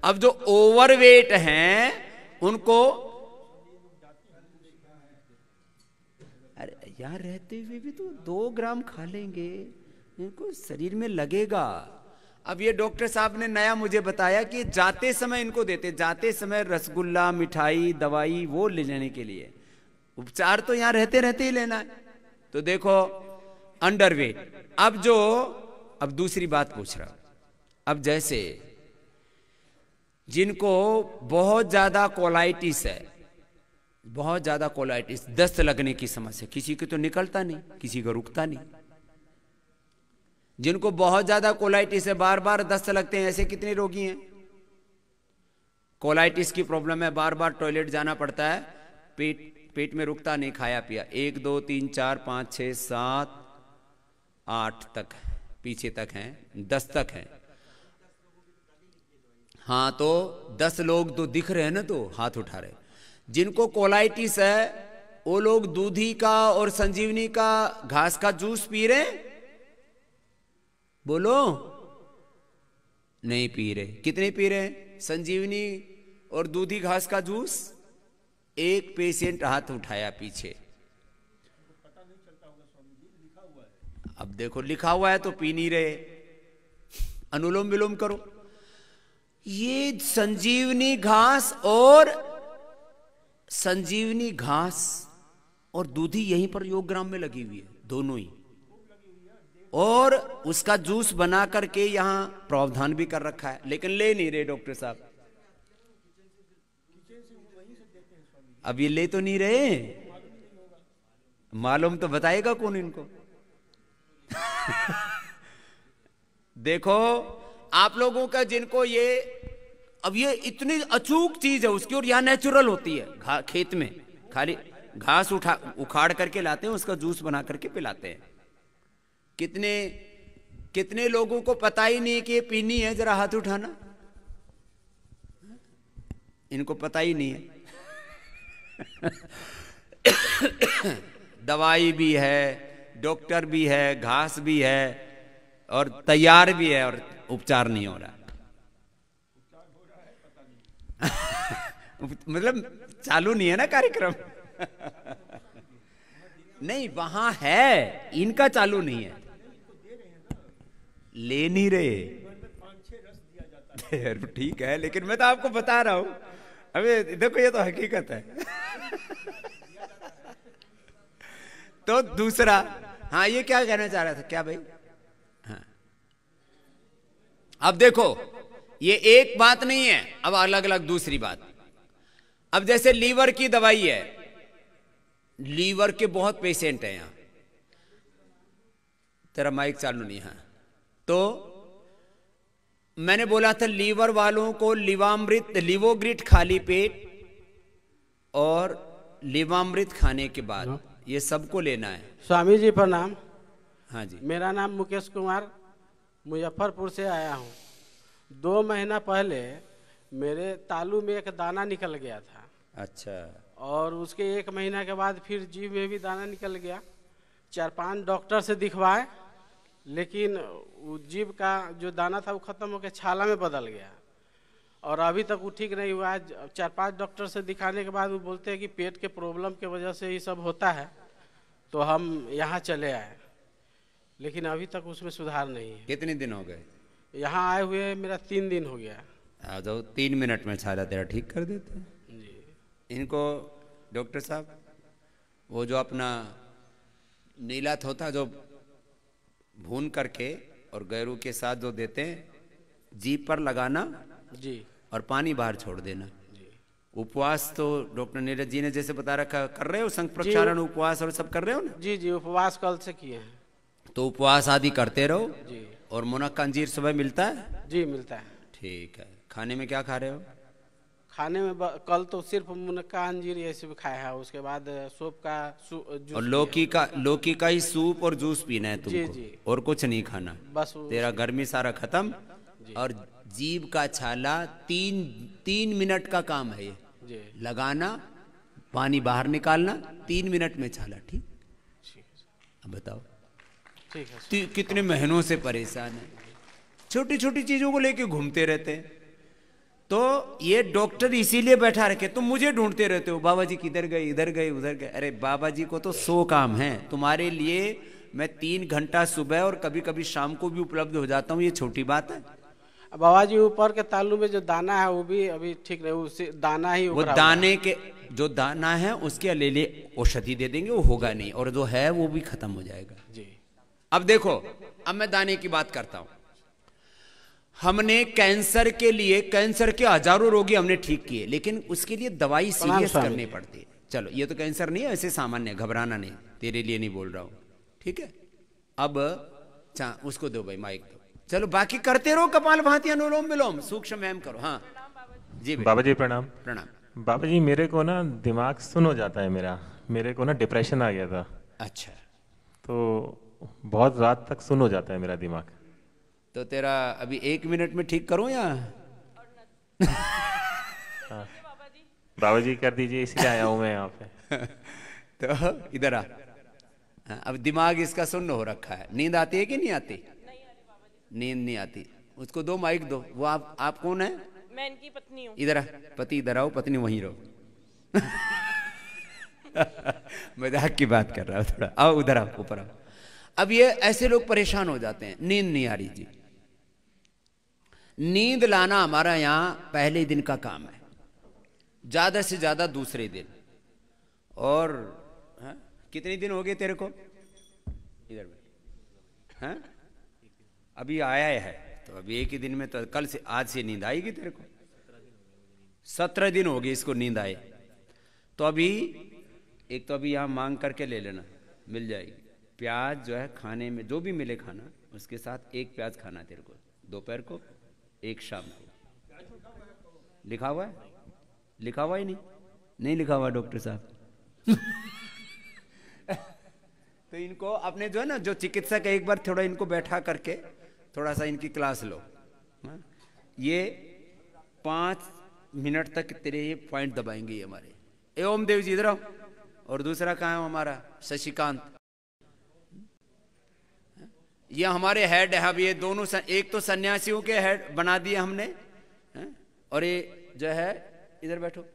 अब जो ओवरवेट हैं उनको, अरे यार रहते हुए भी तो 2 ग्राम खा लेंगे, इनको शरीर में लगेगा। अब ये डॉक्टर साहब ने नया मुझे बताया कि जाते समय इनको देते, जाते समय रसगुल्ला, मिठाई, दवाई वो ले लेने के लिए, उपचार तो यहां रहते रहते ही लेना है। तो देखो अंडरवेट। अब दूसरी बात पूछ रहा हूं, अब जैसे जिनको बहुत ज्यादा कोलाइटिस है, बहुत ज्यादा कोलाइटिस, दस्त लगने की समस्या, किसी को तो निकलता नहीं, किसी को रुकता नहीं। जिनको बहुत ज्यादा कोलाइटिस है, बार बार दस्त लगते हैं, ऐसे कितने रोगी हैं? कोलाइटिस की प्रॉब्लम है, बार बार टॉयलेट जाना पड़ता है, पेट में रुकता नहीं, खाया पिया। 1 2 3 4 5 6 7 8 तक पीछे तक हैं, 10 तक हैं। हाँ तो 10 लोग तो दिख रहे हैं ना, तो हाथ उठा रहे। जिनको कोलाइटिस है वो लोग दूधी का और संजीवनी का घास का जूस पी रहे? बोलो, नहीं पी रहे। कितने पी रहे? संजीवनी और दूधी घास का जूस। एक पेशेंट हाथ उठाया पीछे। अब देखो लिखा हुआ है तो पी नहीं रहे। अनुलोम विलोम करो। ये संजीवनी घास और दूधी यहीं पर योगग्राम में लगी हुई है, दोनों ही, और उसका जूस बना करके यहां प्रावधान भी कर रखा है, लेकिन ले नहीं रहे डॉक्टर साहब। अब ये ले तो नहीं रहे, मालूम तो बताएगा कौन इनको? देखो आप लोगों का, जिनको ये, अब ये इतनी अचूक चीज है उसकी, और यहां नेचुरल होती है। खेत में खाली घास उखाड़ करके लाते हैं, उसका जूस बना करके पिलाते हैं। कितने लोगों को पता ही नहीं कि ये पीनी है? जरा हाथ उठाना। इनको पता ही नहीं है। दवाई भी है, डॉक्टर भी है, घास भी है, और तैयार भी है, और उपचार नहीं हो रहा। मतलब चालू नहीं है ना कार्यक्रम। नहीं, वहां है, इनका चालू नहीं है, ले नहीं रहे। ठीक है, लेकिन मैं तो आपको बता रहा हूं। अबे देखो ये तो हकीकत है। तो दूसरा, हाँ ये क्या कहना चाह रहा था? क्या भाई? हाँ, अब देखो ये एक बात नहीं है, अब अलग अलग दूसरी बात। अब जैसे लीवर की दवाई है, लीवर के बहुत पेशेंट हैं यहां। तेरा माइक चालू नहीं है। तो मैंने बोला था लीवर वालों को लिवोग्रिट खाली पेट और लिवामृत खाने के बाद ये सबको लेना है। स्वामी जी प्रणाम। हाँ जी। मेरा नाम मुकेश कुमार, मुजफ्फरपुर से आया हूँ। 2 महीना पहले मेरे तालू में एक दाना निकल गया था। अच्छा। और उसके 1 महीना के बाद फिर जीभ में भी दाना निकल गया। 4-5 डॉक्टर से दिखवाए, लेकिन वो जीभ का जो दाना था वो खत्म होकर छाला में बदल गया, और अभी तक वो ठीक नहीं हुआ है। 4-5 डॉक्टर से दिखाने के बाद वो बोलते हैं कि पेट के प्रॉब्लम की वजह से ये सब होता है, तो हम यहाँ चले आए, लेकिन अभी तक उसमें सुधार नहीं है। कितने दिन हो गए यहाँ आए हुए? मेरा 3 दिन हो गया। आ जाओ, 3 मिनट में छाला तेरा ठीक कर देते हैं जी। इनको। डॉक्टर साहब वो जो अपना नीला थोथा जो भून करके और गैरू के साथ जो देते हैं, जीभ पर लगाना जी, और पानी बाहर छोड़ देना। जी। उपवास तो डॉक्टर नीरज जी ने जैसे बता रखा, कर रहे हो संघ प्रक्षालन उपवास और सब कर रहे हो ना? जी जी, उपवास कल से किए हैं। तो उपवास आदि करते रहो जी। और मुनक्का अंजीर सुबह मिलता है? जी मिलता है। ठीक है। खाने में क्या खा रहे हो? खाने में कल तो सिर्फ मुनक्का अंजीर ये सब खाया है, उसके बाद सूप का जूस और लौकी का ही सूप और जूस पीना है तुमको? जी जी। और कुछ नहीं खाना? बस तेरा गर्मी सारा खत्म। और जीभ का छाला 3 मिनट का काम है ये जी। लगाना, पानी बाहर निकालना, 3 मिनट में छाला। ठीक? अब बताओ ठीक है। कितने महीनों से परेशान है, छोटी छोटी चीजों को लेके घूमते रहते हैं। तो ये डॉक्टर इसीलिए बैठा रखे, तुम मुझे ढूंढते रहते हो, बाबा जी किधर गए, इधर गए, उधर गए। अरे बाबा जी को तो 100 काम है, तुम्हारे लिए मैं 3 घंटा सुबह और कभी कभी शाम को भी उपलब्ध हो जाता हूँ, ये छोटी बात है? बाबा जी ऊपर के तालू में जो दाना है वो भी अभी ठीक नहीं, उसे दाना ही वो दाने के जो दाना है उसके ले औषधि दे देंगे, वो होगा नहीं, और जो है वो भी खत्म हो जाएगा। जी। अब देखो, अब मैं दाने की बात करता हूं। हमने कैंसर के लिए, कैंसर के हजारों रोगी हमने ठीक किए, लेकिन उसके लिए दवाई सीरियस करनी पड़ती है। चलो ये तो कैंसर नहीं है, ऐसे सामान्य, घबराना नहीं, तेरे लिए नहीं बोल रहा हूं, ठीक है? अब उसको दो भाई, माइक दो। चलो बाकी करते रहो, कपाल भाती, अनुलोम विलोम, सूक्ष्म व्यायाम करो। हाँ जी बाबा जी प्रणाम। प्रणाम। बाबा जी मेरे को ना दिमाग सुन हो जाता है, मेरे को ना डिप्रेशन आ गया था। अच्छा। तो बहुत रात तक सुन हो जाता है मेरा दिमाग। तो तेरा अभी 1 मिनट में ठीक करूं या? हाँ। बाबा जी कर दीजिए, इसलिए आया हूं मैं यहाँ पे। तो इधर आ। अब दिमाग इसका सुन्न हो रखा है। नींद आती है कि नहीं आती? नींद नहीं आती। उसको दो माइक दो। वो आप कौन है? मैं इनकी पत्नी हूँ। इधर आ, पति इधर आओ, पत्नी वहीं रहो। मजाक की बात कर रहा हूं थोड़ा। आओ उधर आओ, ऊपर आओ। अब ये ऐसे लोग परेशान हो जाते हैं, नींद नहीं आ रही जी। नींद लाना हमारा यहां पहले दिन का काम है, ज्यादा से ज्यादा दूसरे दिन। और कितने दिन हो गए तेरे को इधर में? हाँ? अभी आया है तो अभी एक ही दिन में तो कल से, आज से नींद आएगी तेरे को? 17 दिन हो गए इसको नींद आए। तो अभी एक तो अभी यहां मांग करके ले लेना, मिल जाएगी। प्याज जो है खाने में, जो भी मिले खाना, उसके साथ 1 प्याज खाना तेरे को, दोपहर को, 1 शाम को। लिखा हुआ है? लिखा हुआ ही नहीं लिखा हुआ डॉक्टर साहब। तो इनको अपने जो है ना, जो चिकित्सक है, एक बार थोड़ा इनको बैठा करके थोड़ा सा इनकी क्लास लो। ये 5 मिनट तक तेरे ये पॉइंट दबाएंगे ये हमारे। ए ओम देव जी इधर आओ। और दूसरा कहाँ है हमारा? शशिकांत। ये हमारे हेड है। अब ये दोनों एक तो सन्यासियों के हेड बना दिए हमने, और ये जो है इधर बैठो।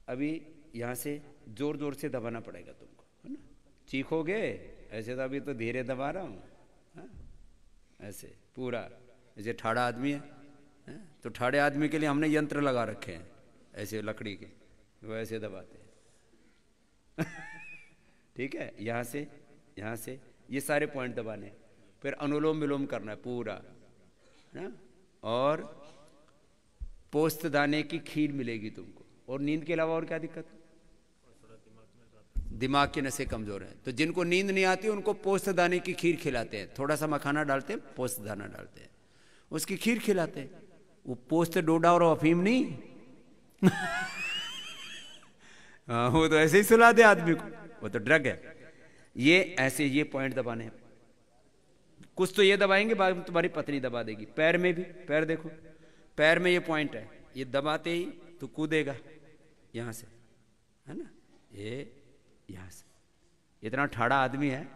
अभी यहां से जोर जोर से दबाना पड़ेगा तुमको, है ना? चीखोगे ऐसे तो अभी तो धीरे दबा रहा हूं, ऐसे पूरा। जैसे ठाड़ा आदमी है, तो ठाड़े आदमी के लिए हमने यंत्र लगा रखे हैं ऐसे लकड़ी के, वो ऐसे दबाते हैं। ठीक है? यहां से ये सारे पॉइंट दबाने, फिर अनुलोम विलोम करना है पूरा, है? और पोस्त दाने की खीर मिलेगी तुमको। और नींद के अलावा और क्या दिक्कत? दिमाग की नसें कमजोर हैं, तो जिनको नींद नहीं आती उनको पोस्त दाने की खीर खिलाते हैं। थोड़ा सा मखाना डालते हैं, पोस्त दाना डालते हैं, उसकी खीर खिलाते हैं। वो पोस्त डोडा और अफीम नहीं। हाँ, वो तो ऐसे ही सुला दे आदमी को, वो तो ड्रग है। ये ऐसे ये पॉइंट दबाने हैं। कुछ तो ये दबाएंगे, बाद में तुम्हारी पत्नी दबा देगी। पैर में भी, पैर देखो, पैर में ये पॉइंट है, ये दबाते ही तो कूदेगा यहां से, है ना? ये यहां से इतना ठाड़ा आदमी है,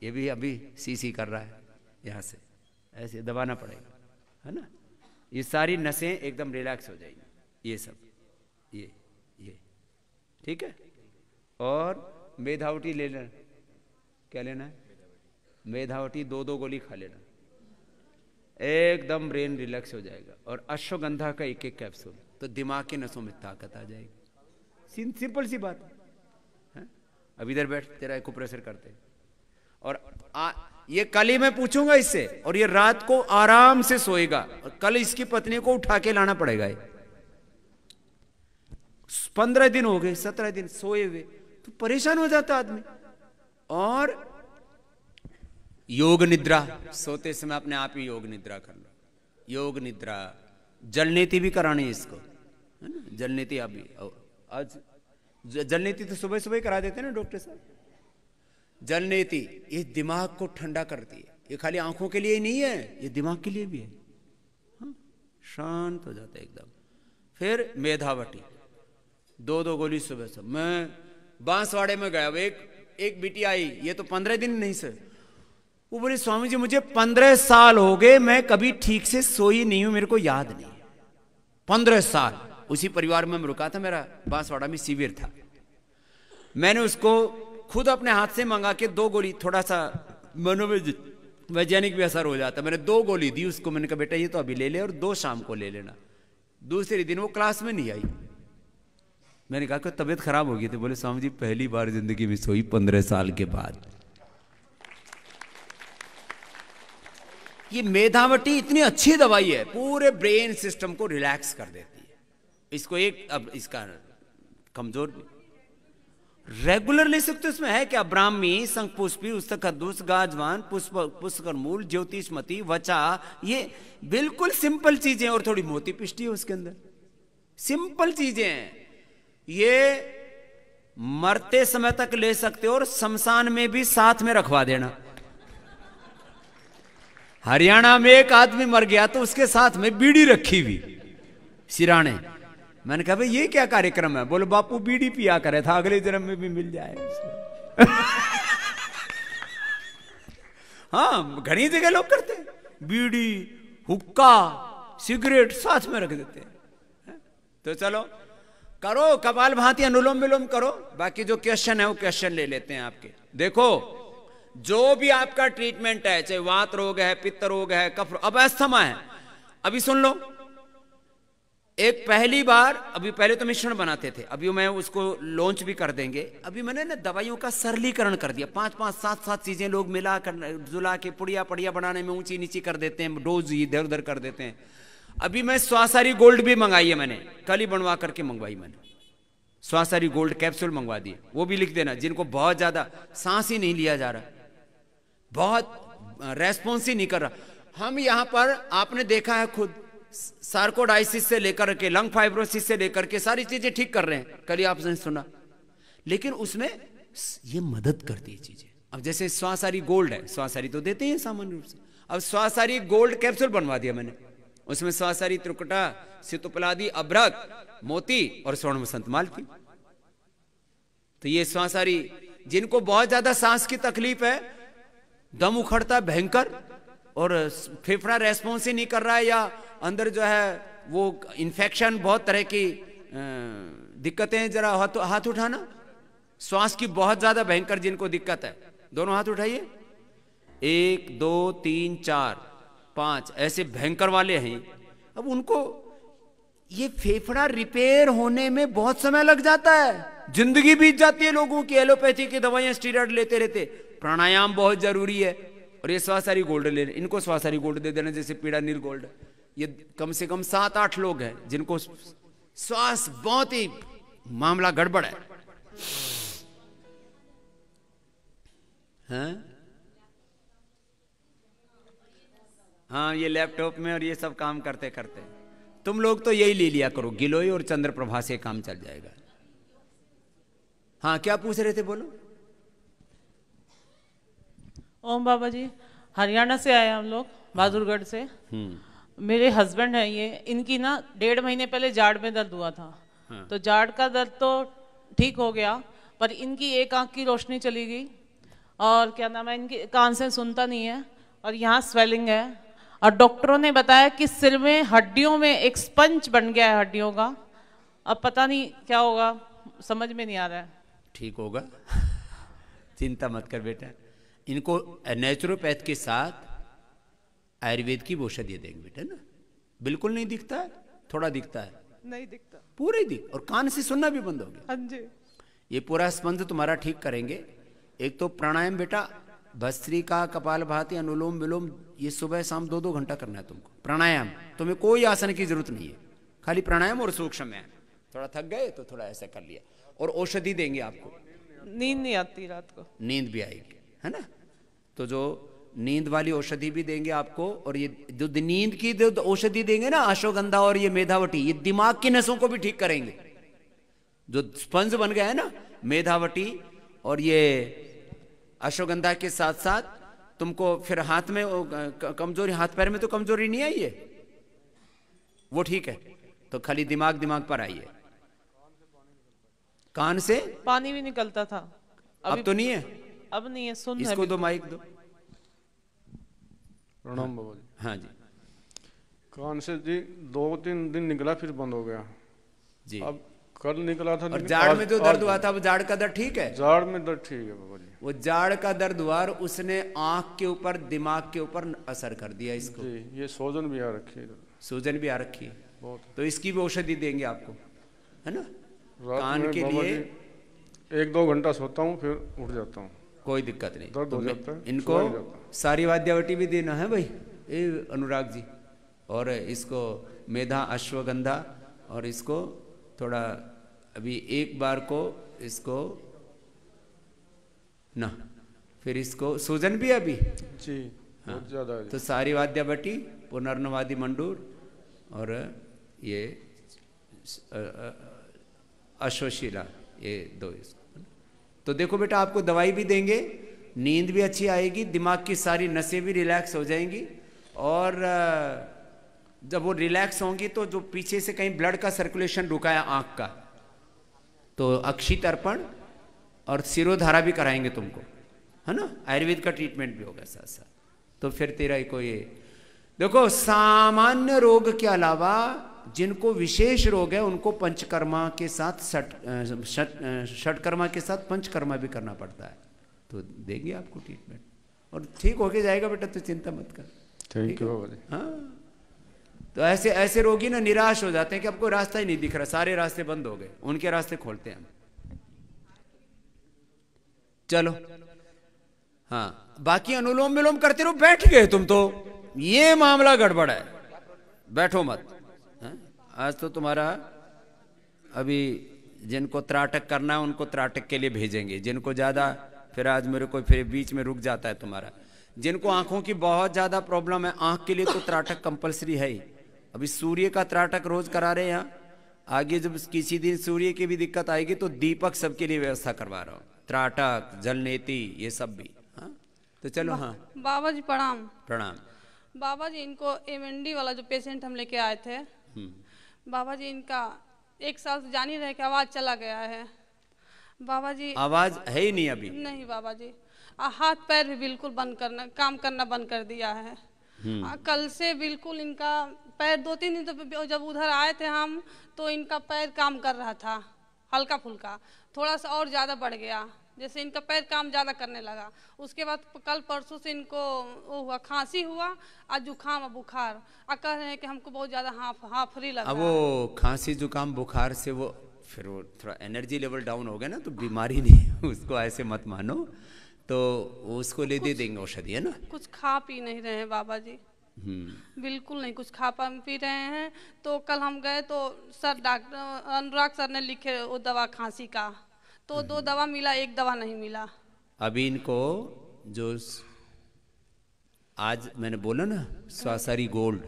ये भी अभी सी कर रहा है, यहां से ऐसे दबाना पड़ेगा, है ना? ये सारी नसें एकदम रिलैक्स हो जाएंगी। ये सब ये ठीक है? और मेधावटी ले लेना। क्या लेना है? मेधावटी 2 गोली खा लेना, एकदम ब्रेन रिलैक्स हो जाएगा। और अश्वगंधा का 1 कैप्सूल, तो दिमाग की नसों में ताकत आ जाएगी। सिंपल सी बात है। अब इधर बैठ, तेरा एक्यूप्रेशर करते हैं। और ये कल ही मैं पूछूंगा इससे, और ये रात को आराम से सोएगा। और कल इसकी पत्नी को उठा के लाना पड़ेगा। 15 दिन हो गए, 17 दिन सोए हुए, तो परेशान हो जाता आदमी। और योग निद्रा, सोते समय अपने आप ही योग निद्रा कर लो, योग निद्रा। जल नीति भी करानी है इसको, है ना, जल नीति। अभी आज जल नीति तो सुबह सुबह करा देते हैं ना डॉक्टर साहब। जल नीति ये दिमाग को ठंडा करती है, ये खाली आंखों के लिए ही नहीं है, ये दिमाग के लिए भी है। हाँ, शांत हो जाता है एकदम। फिर मेधावटी, 2 गोली सुबह से। मैं बांसवाड़े में गया, एक बिटिया आई, ये तो 15 दिन नहीं सर। वो बोले स्वामी जी मुझे 15 साल हो गए, मैं कभी ठीक से सोई नहीं हूं, मेरे को याद नहीं। 15 साल उसी परिवार में मैं रुका था, मेरा बांसवाड़ा में शिविर था। मैंने उसको खुद अपने हाथ से मंगा के 2 गोली, थोड़ा सा मनोवैज्ञानिक भी असर हो जाता, मैंने 2 गोली दी उसको। मैंने कहा बेटा ये तो अभी ले ले और 2 शाम को ले लेना। दूसरे दिन वो क्लास में नहीं आई। मैंने कहा कि तबीयत खराब हो गई थी। बोले स्वामी जी पहली बार जिंदगी में सोई 15 साल के बाद। ये मेधावटी इतनी अच्छी दवाई है, पूरे ब्रेन सिस्टम को रिलैक्स कर देती है। इसको अब इसका कमजोर रेगुलर ले सकते हो। इसमें है क्या, ब्राह्मी, शंखपुष्पी, उस्तकद्दूस, गाजवान, पुष्करमूल, ज्योतिषमती, वचा, ये बिल्कुल सिंपल चीजें। और थोड़ी मोती पिष्टी है उसके अंदर, सिंपल चीजें हैं। ये मरते समय तक ले सकते हो और शमशान में भी साथ में रखवा देना। हरियाणा में एक आदमी मर गया तो उसके साथ में बीड़ी रखी हुई सिराने। मैंने कहा भाई ये क्या कार्यक्रम है? बोले बापू बीड़ी पिया करे था, अगले जन्म में भी मिल जाए। हाँ, घनी जगह लोग करते हैं, बीड़ी, हुक्का, सिगरेट साथ में रख देते हैं। तो चलो करो कपालभाति, अनुलोम विलोम करो। बाकी जो क्वेश्चन है वो क्वेश्चन ले लेते हैं आपके। देखो जो भी आपका ट्रीटमेंट है, चाहे वात रोग है, पित्त रोग है, कफ, अब अस्थमा है, अभी सुन लो। एक पहली बार, अभी पहले तो मिश्रण बनाते थे, अभी मैं उसको लॉन्च भी कर देंगे। अभी मैंने ना दवाइयों का सरलीकरण कर दिया। 5-5, 7-7 चीजें लोग मिला कर जुला के पुड़िया पड़िया बनाने में ऊंची नीची कर देते हैं, डोज इधर उधर कर देते हैं। अभी मैं स्वासारी गोल्ड भी मंगाई है, मैंने कल ही बनवा करके मंगवाई। मैंने स्वासारी गोल्ड कैप्सूल मंगवा दिए, वो भी लिख देना। जिनको बहुत ज्यादा सांस ही नहीं लिया जा रहा, बहुत रेस्पॉन्स ही नहीं कर रहा। हम यहां पर आपने देखा है खुद, सार्कोडाइसिस से लेकर के लंग फाइब्रोसिस से लेकर के सारी चीजें ठीक कर रहे हैं, कल ही आपने सुना। लेकिन उसमें ये मदद करती है चीजें। अब जैसे स्वासारी गोल्ड है, स्वासारी तो देते हैं सामान्य रूप से, अब स्वासारी गोल्ड कैप्सूल बनवा दिया मैंने। उसमें स्वासारी, त्रिकुटा, सितुपलादी, अभ्रक, मोती और स्वर्ण वसंत माल की। तो ये स्वासारी, जिनको बहुत ज्यादा सांस की तकलीफ है, दम उखड़ता है भयंकर, और फेफड़ा रेस्पॉन्स ही नहीं कर रहा है, या अंदर जो है वो इन्फेक्शन, बहुत तरह की दिक्कतें, जरा हाथ उठाना। श्वास की बहुत ज्यादा भयंकर जिनको दिक्कत है, दोनों हाथ उठाइए। 1 2 3 4 5 ऐसे भयंकर वाले हैं। अब उनको ये फेफड़ा रिपेयर होने में बहुत समय लग जाता है, जिंदगी बीत जाती है लोगों की। एलोपैथी की दवाइयां, स्टीरॉयड लेते रहते। प्राणायाम बहुत जरूरी है। और ये स्वासारी गोल्ड ले, इनको स्वासारी गोल्ड दे देना, जैसे पीड़ा नील गोल्ड। ये कम से कम 7-8 लोग हैं जिनको श्वास बहुत ही मामला गड़बड़ है। हाँ, ये लैपटॉप में और ये सब काम करते करते तुम लोग तो यही ले लिया करो, गिलोय और चंद्रप्रभा से काम चल जाएगा। हाँ, क्या पूछ रहे थे, बोलो। ओम बाबा जी, हरियाणा से आए हम लोग, बहादुरगढ़ से। मेरे हस्बैंड है ये, इनकी ना 1.5 महीने पहले जाड़ में दर्द हुआ था। तो जाड़ का दर्द तो ठीक हो गया, पर इनकी एक आंख की रोशनी चली गई, और क्या नाम है, इनके कान से सुनता नहीं है, और यहाँ स्वेलिंग है। और डॉक्टरों ने बताया कि सिर में, हड्डियों में एक स्पंज बन गया है हड्डियों का। अब पता नहीं क्या होगा, समझ में नहीं आ रहा है। ठीक होगा, चिंता मत कर बेटा। इनको नेचुरोपैथ के साथ आयुर्वेद की औषधि देंगे बेटा ना। बिल्कुल नहीं दिखता है, थोड़ा दिखता है, नहीं दिखता, पूरे दिख, और कान से सुनना भी बंद हो गया। हाँ जी। ये पूरा स्पंज तुम्हारा ठीक करेंगे। एक तो प्राणायाम बेटा, भस्त्रिका, कपालभाति, अनुलोम विलोम, ये सुबह शाम 2-2 घंटा करना है तुमको प्राणायाम। तुम्हें कोई आसन की जरूरत नहीं है, खाली प्राणायाम और सूक्ष्म है। थोड़ा थक गए तो थोड़ा ऐसा कर लिया, और औषधि देंगे आपको। नींद नहीं आती रात को। नींद भी आएगी, है ना। तो जो नींद वाली औषधि भी देंगे आपको, और ये जो नींद की जो औषधि देंगे ना, अश्वगंधा और ये मेधावटी, ये दिमाग की नसों को भी ठीक करेंगे। जो स्पंज बन गया है ना मेधावटी और ये अश्वगंधा के साथ साथ, तुमको फिर हाथ में कमजोरी, हाथ पैर में तो कमजोरी नहीं आई है, वो ठीक है। तो खाली दिमाग पर आई है। कान से पानी भी निकलता था, अब तो नहीं है। अब नहीं है, सुन है इसको दो, माइक दो। प्रणाम बाबा जी। हाँ जी। कान से जी 2-3 दिन निकला, फिर बंद हो गया जी। अब कल निकला था। और जाड़ में जो दर्द हुआ था, वो जाड़ का दर्द ठीक है? जाड़ में दर्द ठीक है बाबा जी। वो जाड़ का दर्द हुआ, उसने आंख के ऊपर, दिमाग के ऊपर असर कर दिया इसको जी। ये सूजन भी आ रखी है, सूजन भी आ रखी है बहुत। तो इसकी भी औषधि देंगे आपको, है ना। कान में के लिए 1-2 घंटा सोता हूँ, फिर उठ जाता हूँ, कोई दिक्कत नहीं। दर्द तो हो जाता है, इनको सुबह हो जाता है। सारी वाद्यावटी भी देना है भाई, ये अनुराग जी, और इसको मेधा अश्वगंधा, और इसको थोड़ा अभी एक बार को इसको ना, फिर इसको सूजन भी अभी जी बहुत ज्यादा है। तो सारी वाद्यावटी, पुनर्नवादी मंडूर और ये अश्वशिला, ये दो इसको। तो देखो बेटा, आपको दवाई भी देंगे, नींद भी अच्छी आएगी, दिमाग की सारी नसें भी रिलैक्स हो जाएंगी, और जब वो रिलैक्स होंगी तो जो पीछे से कहीं ब्लड का सर्कुलेशन रुका है आंख का, तो अक्षी तर्पण और सिरोधारा भी कराएंगे तुमको, है ना। आयुर्वेद का ट्रीटमेंट भी होगा साथ साथ। तो फिर तेरा को ये देखो, सामान्य रोग के अलावा जिनको विशेष रोग है उनको पंचकर्मा के साथ षटकर्मा के साथ पंचकर्मा भी करना पड़ता है। तो देंगे आपको ट्रीटमेंट, और ठीक होके जाएगा बेटा, तो चिंता मत कर। ठीक है बाबा जी। हाँ, तो ऐसे ऐसे रोगी ना निराश हो जाते हैं कि अब कोई रास्ता ही नहीं दिख रहा, सारे रास्ते बंद हो गए, उनके रास्ते खोलते हैं हम। चलो, हाँ, बाकी अनुलोम विलोम करते रहो। बैठ गए तुम तो, ये मामला गड़बड़ है, बैठो मत। आज तो तुम्हारा अभी जिनको त्राटक करना है उनको त्राटक के लिए भेजेंगे, जिनको ज्यादा, फिर आज मेरे को फिर बीच में रुक जाता है तुम्हारा। जिनको आंखों की बहुत ज्यादा प्रॉब्लम है, आंख के लिए तो त्राटक कंपलसरी है ही। अभी सूर्य का त्राटक रोज करा रहे हैं यहाँ, आगे जब किसी दिन सूर्य की भी दिक्कत आएगी तो दीपक सबके लिए व्यवस्था करवा रहा हूँ, त्राटक, जलनेती, ये सब भी। हाँ, तो चलो। हाँ बाबा जी प्रणाम। प्रणाम। बाबा जी, इनको एमएनडी वाला जो पेशेंट हम लेके आए थे, बाबा जी इनका 1 साल से जान ही रहे कि आवाज चला गया है। बाबा जी आवाज है ही नहीं अभी? नहीं बाबा जी, हाथ पैर भी बिल्कुल काम करना बंद कर दिया है। कल से बिल्कुल इनका पैर 2-3 दिन तो जब उधर आए थे हम, तो इनका पैर काम कर रहा था हल्का फुल्का, थोड़ा सा और ज्यादा बढ़ गया, जैसे इनका पैर काम ज्यादा करने लगा। उसके बाद कल परसों से इनको वो हुआ, खांसी हुआ और जुकाम और बुखार, और कह रहे हैं कि हमको बहुत ज्यादा हाफरी लग रहा है। अब वो खांसी जुकाम बुखार से वो फिर वो थोड़ा एनर्जी लेवल डाउन हो गया ना, तो बीमारी नहीं उसको ऐसे मत मानो, तो उसको ले दे देंगे औषधि, है ना। कुछ खा पी नहीं रहे हैं बाबा जी, बिल्कुल नहीं कुछ खा पी रहे हैं। तो कल हम गए तो सर डॉक्टर अनुराग सर ने लिखे वो दवा खांसी का, तो 2 दवा मिला, 1 दवा नहीं मिला। अभी इनको जो आज मैंने बोला ना स्वासारी गोल्ड,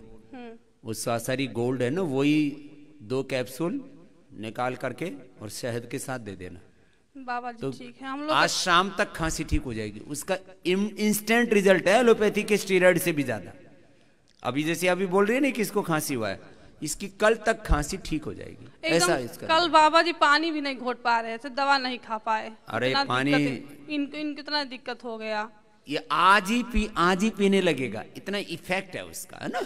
वो स्वासारी गोल्ड है ना, वही 2 कैप्सूल निकाल करके और शहद के साथ दे देना बाबा जी। तो ठीक है, हम लोग आज शाम तक खांसी ठीक हो जाएगी। उसका इंस्टेंट रिजल्ट है एलोपैथी के स्टीरॉयड से भी ज्यादा। अभी जैसे अभी बोल रही है ना कि इसको खांसी हुआ है, इसकी कल तक खांसी ठीक हो जाएगी, ऐसा इसका। कल बाबा जी पानी भी नहीं घोट पा रहे थे, दवा नहीं खा पाए। अरे पानी इनको कितना दिक्कत हो गया। ये आज ही पीने लगेगा, इतना इफेक्ट है उसका, है ना।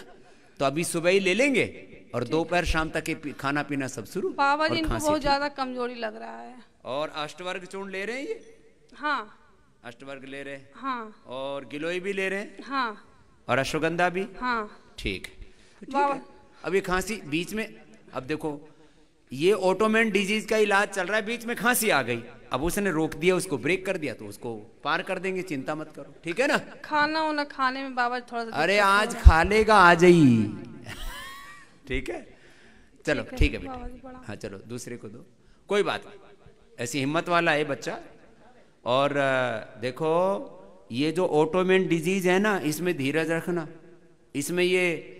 तो अभी सुबह ही ले लेंगे और दोपहर शाम तक खाना पीना सब शुरू। बाबा जी इनको बहुत ज्यादा कमजोरी लग रहा है। और अष्टवर्ग चूर्ण ले रहे हैं ये? हाँ अष्टवर्ग ले रहे हैं। हाँ। और गिलोय भी ले रहे हैं? हाँ। और अश्वगंधा भी? हाँ। ठीक है। अब ये खांसी बीच में, अब देखो ये ऑटोमेन डिजीज का इलाज चल रहा है, बीच में खांसी आ गई, अब उसने रोक दिया, उसको ब्रेक कर दिया, तो उसको पार कर देंगे, चिंता मत करो, ठीक है ना। खाना वाना खाने में बाबा थोड़ा सा अरे आज खा लेगा, आ जाइए ठीक है। चलो ठीक है बेटा, हाँ चलो दूसरे को दो, कोई बात नहीं, ऐसी हिम्मत वाला है बच्चा। और देखो ये जो ऑटोइम्यून डिजीज है ना, इसमें धीरज रखना। इसमें ये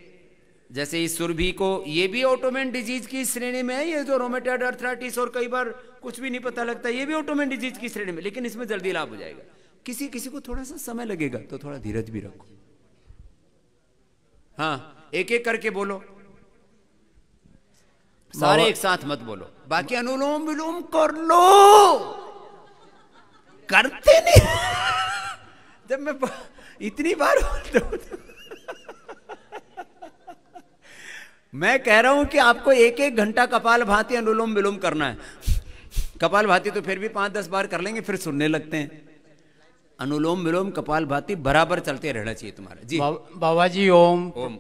जैसे इस सुरभि को, ये भी ऑटोइम्यून डिजीज की श्रेणी में है, ये जो रोमेटॉइड आर्थराइटिस और कई बार कुछ भी नहीं पता लगता, ये भी ऑटोइम्यून डिजीज की श्रेणी में, लेकिन इसमें जल्दी लाभ हो जाएगा। किसी किसी को थोड़ा सा समय लगेगा, तो थोड़ा धीरज भी रखो। हाँ एक एक करके बोलो, सारे एक साथ मत बोलो, बाकी अनुलोम विलोम कर लो, करते नहीं। जब मैं इतनी बार बोलता हूं मैं कह रहा हूं कि आपको एक एक घंटा कपाल भाती अनुलोम विलोम करना है। कपाल भाती तो फिर भी 5-10 बार कर लेंगे, फिर सुनने लगते हैं। अनुलोम विलोम कपाल भाती बराबर चलते रहना चाहिए तुम्हारा। जी बाबा जी ओम। ओम।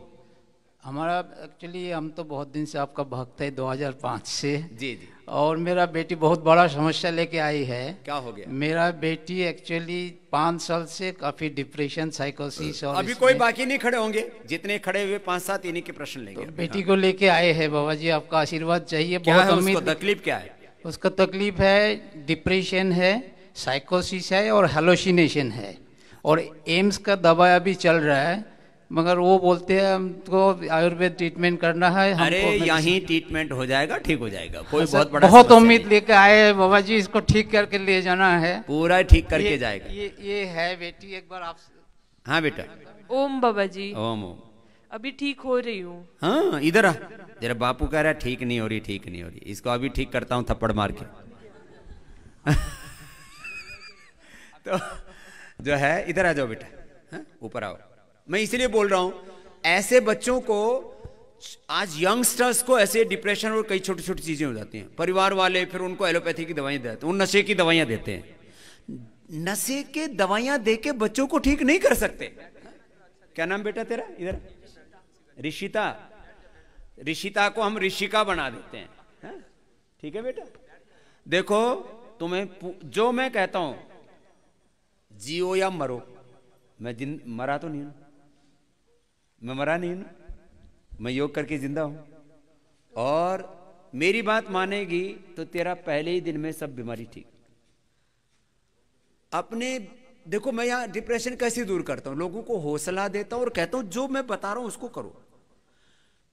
हमारा एक्चुअली हम तो बहुत दिन से आपका भक्त है, 2005 से। जी जी। और मेरा बेटी बहुत बड़ा समस्या लेके आई है। क्या हो गया? मेरा बेटी एक्चुअली 5 साल से काफी डिप्रेशन, साइकोसिस और अभी कोई बाकी नहीं खड़े होंगे, जितने खड़े हुए 5-7 इन्हीं के प्रश्न लेंगे। तो बेटी को लेके आए हैं बाबा जी, आपका आशीर्वाद चाहिए। क्या बहुत है उम्मीद। उसको तकलीफ क्या है? उसका तकलीफ है, डिप्रेशन है, साइकोसिस है और हेलोसिनेशन है, और एम्स का दवा अभी चल रहा है, मगर वो बोलते हैं हमको आयुर्वेद ट्रीटमेंट करना है। अरे यहीं ट्रीटमेंट हो जाएगा, ठीक हो जाएगा, कोई बहुत बड़ा बहुत उम्मीद लेके आए हैं बाबा जी, इसको ठीक करके ले जाना है। पूरा ठीक करके जाएगा। ये है बेटी, एक बार आप। हाँ बेटा। ओम बाबा जी। ओम ओम। अभी ठीक हो रही हूँ। हाँ इधर आ, जरा बापू कह रहा है ठीक नहीं हो रही, ठीक नहीं हो रही, इसको अभी ठीक करता हूँ थप्पड़ मार के। तो जो है इधर आ जाओ बेटा, ऊपर आओ। मैं इसलिए बोल रहा हूं ऐसे बच्चों को, आज यंगस्टर्स को ऐसे डिप्रेशन और कई छोटी छोटी चीजें हो जाती हैं। परिवार वाले फिर उनको एलोपैथी की दवाइयां देते हैं, उन नशे की दवाइयां देते हैं। नशे के दवाइयां देके बच्चों को ठीक नहीं कर सकते। क्या नाम बेटा तेरा? इधर ऋषिता। ऋषिता को हम ऋषिका बना देते हैं। ठीक है बेटा, देखो तुम्हें जो मैं कहता हूं, जियो या मरो, मैं मरा तो नहीं हूं, मैं मरा नहीं हूं, मैं योग करके जिंदा हूं, और मेरी बात मानेगी तो तेरा पहले ही दिन में सब बीमारी ठीक। अपने देखो मैं यहां डिप्रेशन कैसे दूर करता हूं, लोगों को हौसला देता हूं और कहता हूं जो मैं बता रहा हूं उसको करो।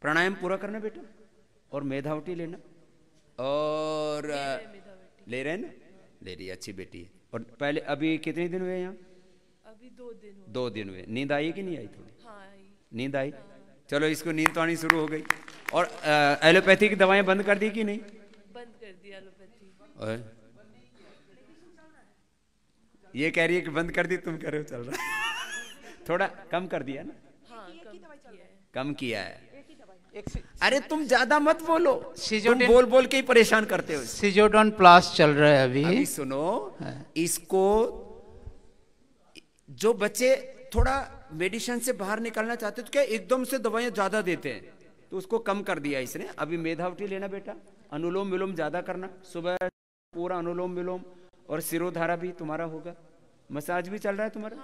प्राणायाम पूरा करना बेटा, और मेधावटी लेना, और ले रहे हैं ना, ले रही, अच्छी बेटी है। और पहले अभी कितने दिन हुए यहाँ? अभी 2 दिन। 2 दिन हुए। नींद आई कि नहीं आई? थोड़ी हाँ आई। नींद आई? चलो इसको नींद तो आनी शुरू हो गई। और एलोपैथी की दवाएं बंद कर दी कि नहीं? बंद कर दी एलोपैथी। ये कह रही है कि बंद कर दी, तुम कह रहे हो चल रहा है। थोड़ा कम कर दिया ना? हाँ कम किया है। कम किया है। अरे तुम ज्यादा मत बोलो, तुम बोल बोल के ही परेशान करते हो। सिजोडोन प्लस चल रहा है अभी सुनो, इसको जो बच्चे थोड़ा मेडिसिन से बाहर निकलना चाहते तो क्या एकदम से दवाइयां ज्यादा देते हैं, तो उसको कम कर दिया इसने। अभी मेधावटी लेना बेटा, अनुलोम विलोम ज्यादा करना, सुबह पूरा अनुलोम विलोम, और सिरोधारा भी तुम्हारा होगा। मसाज भी चल रहा है तुम्हारा,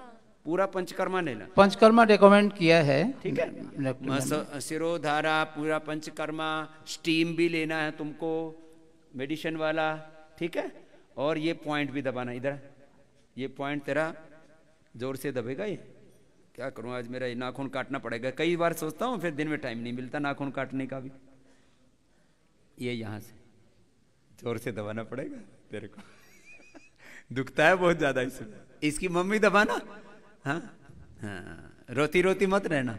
पूरा पंचकर्मा लेना। पंचकर्मा रिकमेंड किया है, ठीक है। सिरोधारा, पूरा पंचकर्मा, स्टीम भी लेना है तुमको, मेडिसिन वाला, ठीक है। और ये पॉइंट भी दबाना, इधर ये पॉइंट तेरा जोर से दबेगा। ये क्या करूं, आज मेरा ये नाखून काटना पड़ेगा। कई बार सोचता हूं, फिर दिन में टाइम नहीं मिलता नाखून काटने का भी। ये यहां से जोर से दबाना पड़ेगा तेरे को। दुखता है बहुत ज्यादा इसमें। इसकी मम्मी दबाना। हाँ हाँ, रोती रोती मत रहना।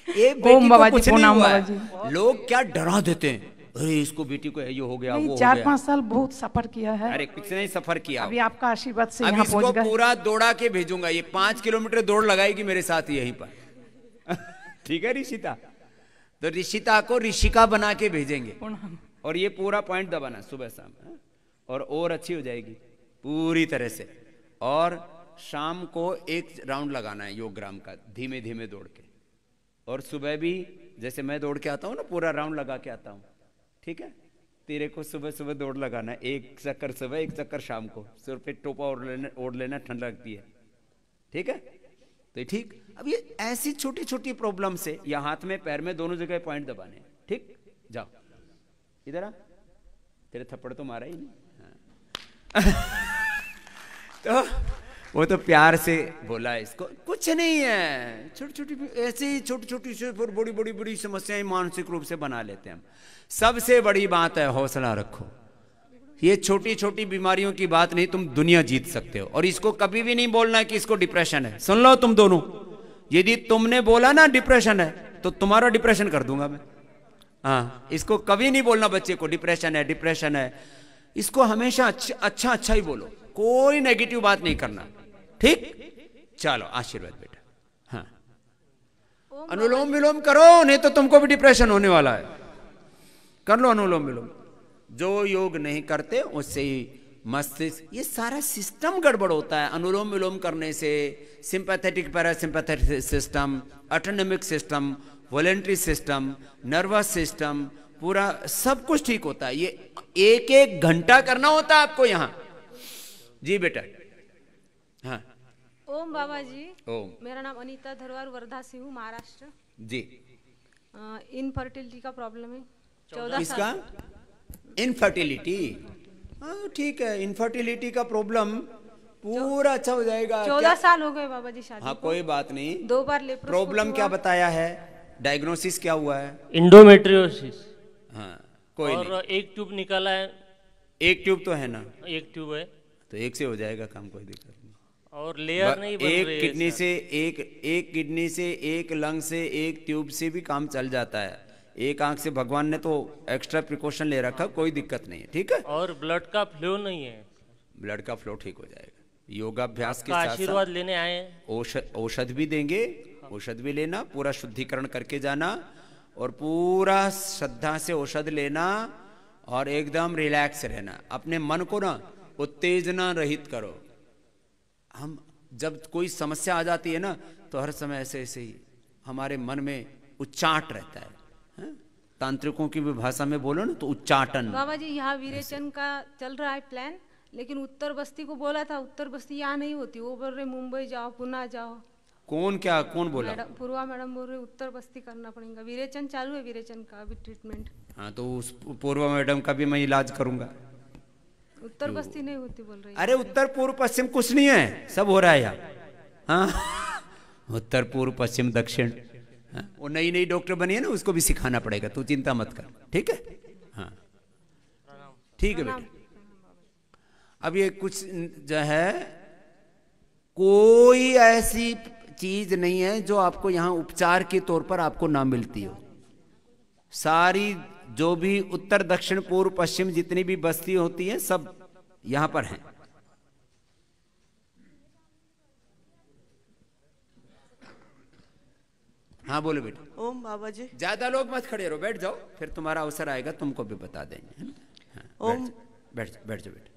ये बेटी को कुछ नहीं हुआ है। लोग क्या डरा देते हैं, अरे इसको बेटी को ये हो गया, वो हो गया। 4-5 साल बहुत सफर किया है। अरे कुछ नहीं सफर किया, अभी आपका आशीर्वाद से अब यहाँ इसको पहुंच गए। पूरा दौड़ा के भेजूंगा। ये 5 किलोमीटर दौड़ लगाएगी मेरे साथ यहीं पर। ठीक है ऋषिता, तो ऋषिता को ऋषिका बना के भेजेंगे, और ये पूरा पॉइंट दबाना सुबह शाम, और अच्छी हो जाएगी पूरी तरह से। और शाम को 1 राउंड लगाना है योग ग्राम का, धीमे धीमे दौड़ के। और सुबह भी जैसे मैं दौड़ के आता हूँ ना, पूरा राउंड लगा के आता हूँ, ठीक है। तेरे को सुबह सुबह दौड़ लगाना है, 1 चक्कर सुबह, 1 चक्कर शाम को। सिर पे टोपा ओढ़ लेना, ठंड लगती है, ठीक है। तो ठीक, अब ये ऐसी छोटी छोटी प्रॉब्लम से, या हाथ में पैर में दोनों जगह पॉइंट दबाने, ठीक। जाओ इधर आ, तेरे थप्पड़ तो मारा ही नहीं। हाँ। तो वो तो प्यार से बोला इसको, कुछ नहीं है, छोटी छोटी ऐसी छोटी छोटी से फिर बड़ी बड़ी बड़ी समस्याएं मानसिक रूप से बना लेते हैं हम। सबसे बड़ी बात है हौसला रखो। ये छोटी छोटी बीमारियों की बात नहीं, तुम दुनिया जीत सकते हो। और इसको कभी भी नहीं बोलना कि इसको डिप्रेशन है। सुन लो तुम दोनों, यदि तुमने बोला ना डिप्रेशन है तो तुम्हारा डिप्रेशन कर दूंगा मैं। हाँ, इसको कभी नहीं बोलना बच्चे को डिप्रेशन है डिप्रेशन है। इसको हमेशा अच्छा अच्छा ही बोलो, कोई नेगेटिव बात नहीं करना, ठीक? चलो आशीर्वाद बेटा। हाँ, अनुलोम विलोम करो, नहीं तो तुमको भी डिप्रेशन होने वाला है। कर लो अनुलोम विलोम। जो योग नहीं करते उससे ही मस्तिष्क, ये सारा सिस्टम गड़बड़ होता है अनुलोम विलोम करने से। Sympathetic parasympathetic system, autonomic system, voluntary system, nervous system, पूरा सब कुछ ठीक होता है। ये एक एक घंटा करना होता है आपको यहाँ। जी बेटा। हाँ ओम बाबा जी। ओम। मेरा नाम अनीता धरवार, वर्धा से हूँ, महाराष्ट्र जी। इनफर्टिलिटी का प्रॉब्लम है 14 किसका? साल। इनफर्टिलिटी। हाँ ठीक है, इनफर्टिलिटी का प्रॉब्लम पूरा अच्छा हो जाएगा। 14 साल हो गए बाबा जी शादी। हाँ कोई बात नहीं। 2 बार लेप्रोस्कोपी। प्रॉब्लम क्या बताया है? डायग्नोसिस क्या हुआ है? इंडोमेट्रियोसिस। हाँ कोई और नहीं। एक ट्यूब निकाला है। एक ट्यूब तो है ना? एक ट्यूब है तो एक से हो जाएगा काम, कोई दिक्कत नहीं। और लेयर नहीं बन रही है। एक किडनी से एक किडनी से, एक लंग से, एक ट्यूब से भी काम चल जाता है। एक आंख से भगवान ने तो एक्स्ट्रा प्रिकॉशन ले रखा, कोई दिक्कत नहीं है, ठीक है? और ब्लड का फ्लो नहीं है। ब्लड का फ्लो ठीक हो जाएगा। योगाभ्यास के आपका साथ आशीर्वाद लेने आए हैं। औषध भी देंगे, औषध भी लेना, पूरा शुद्धिकरण करके जाना और पूरा श्रद्धा से औषध लेना और एकदम रिलैक्स रहना। अपने मन को ना उत्तेजना रहित करो। हम जब कोई समस्या आ जाती है ना तो हर समय ऐसे ऐसे ही हमारे मन में उच्चाट रहता है। तांत्रिकों की भी भाषा में बोलो ना तो उच्चाटन। बाबा जी यहाँ वीरेचन का चल रहा है प्लान, लेकिन उत्तर बस्ती को बोला था, उत्तर बस्ती यहाँ नहीं होती। वो बोल रहे मुंबई जाओ, पुणे जाओ। कौन बोला? पूर्वा मैडम बोल रहे उत्तर बस्ती करना पड़ेगा। वीरेचन चालू है, वीरेचन का अभी ट्रीटमेंट। हाँ तो उस पूर्वा मैडम का भी मैं इलाज करूंगा। उत्तर बस्ती नहीं होती बोल रही। अरे उत्तर पूर्व पश्चिम कुछ नहीं है, सब हो रहा है यहाँ। हाँ उत्तर पूर्व पश्चिम दक्षिण। हाँ? वो नई नई डॉक्टर बनी है ना, उसको भी सिखाना पड़ेगा, तू चिंता मत कर, ठीक है? हाँ ठीक है बेटा। अब ये कुछ जो है, कोई ऐसी चीज नहीं है जो आपको यहाँ उपचार के तौर पर आपको ना मिलती हो। सारी जो भी उत्तर दक्षिण पूर्व पश्चिम जितनी भी बस्ती होती है सब यहां पर हैं। हाँ बोलो बेटा। ओम बाबा जी। ज्यादा लोग मत खड़े रहो, बैठ जाओ, फिर तुम्हारा अवसर आएगा तुमको भी बता देंगे। हाँ, ओम। बैठ जाओ बेटा।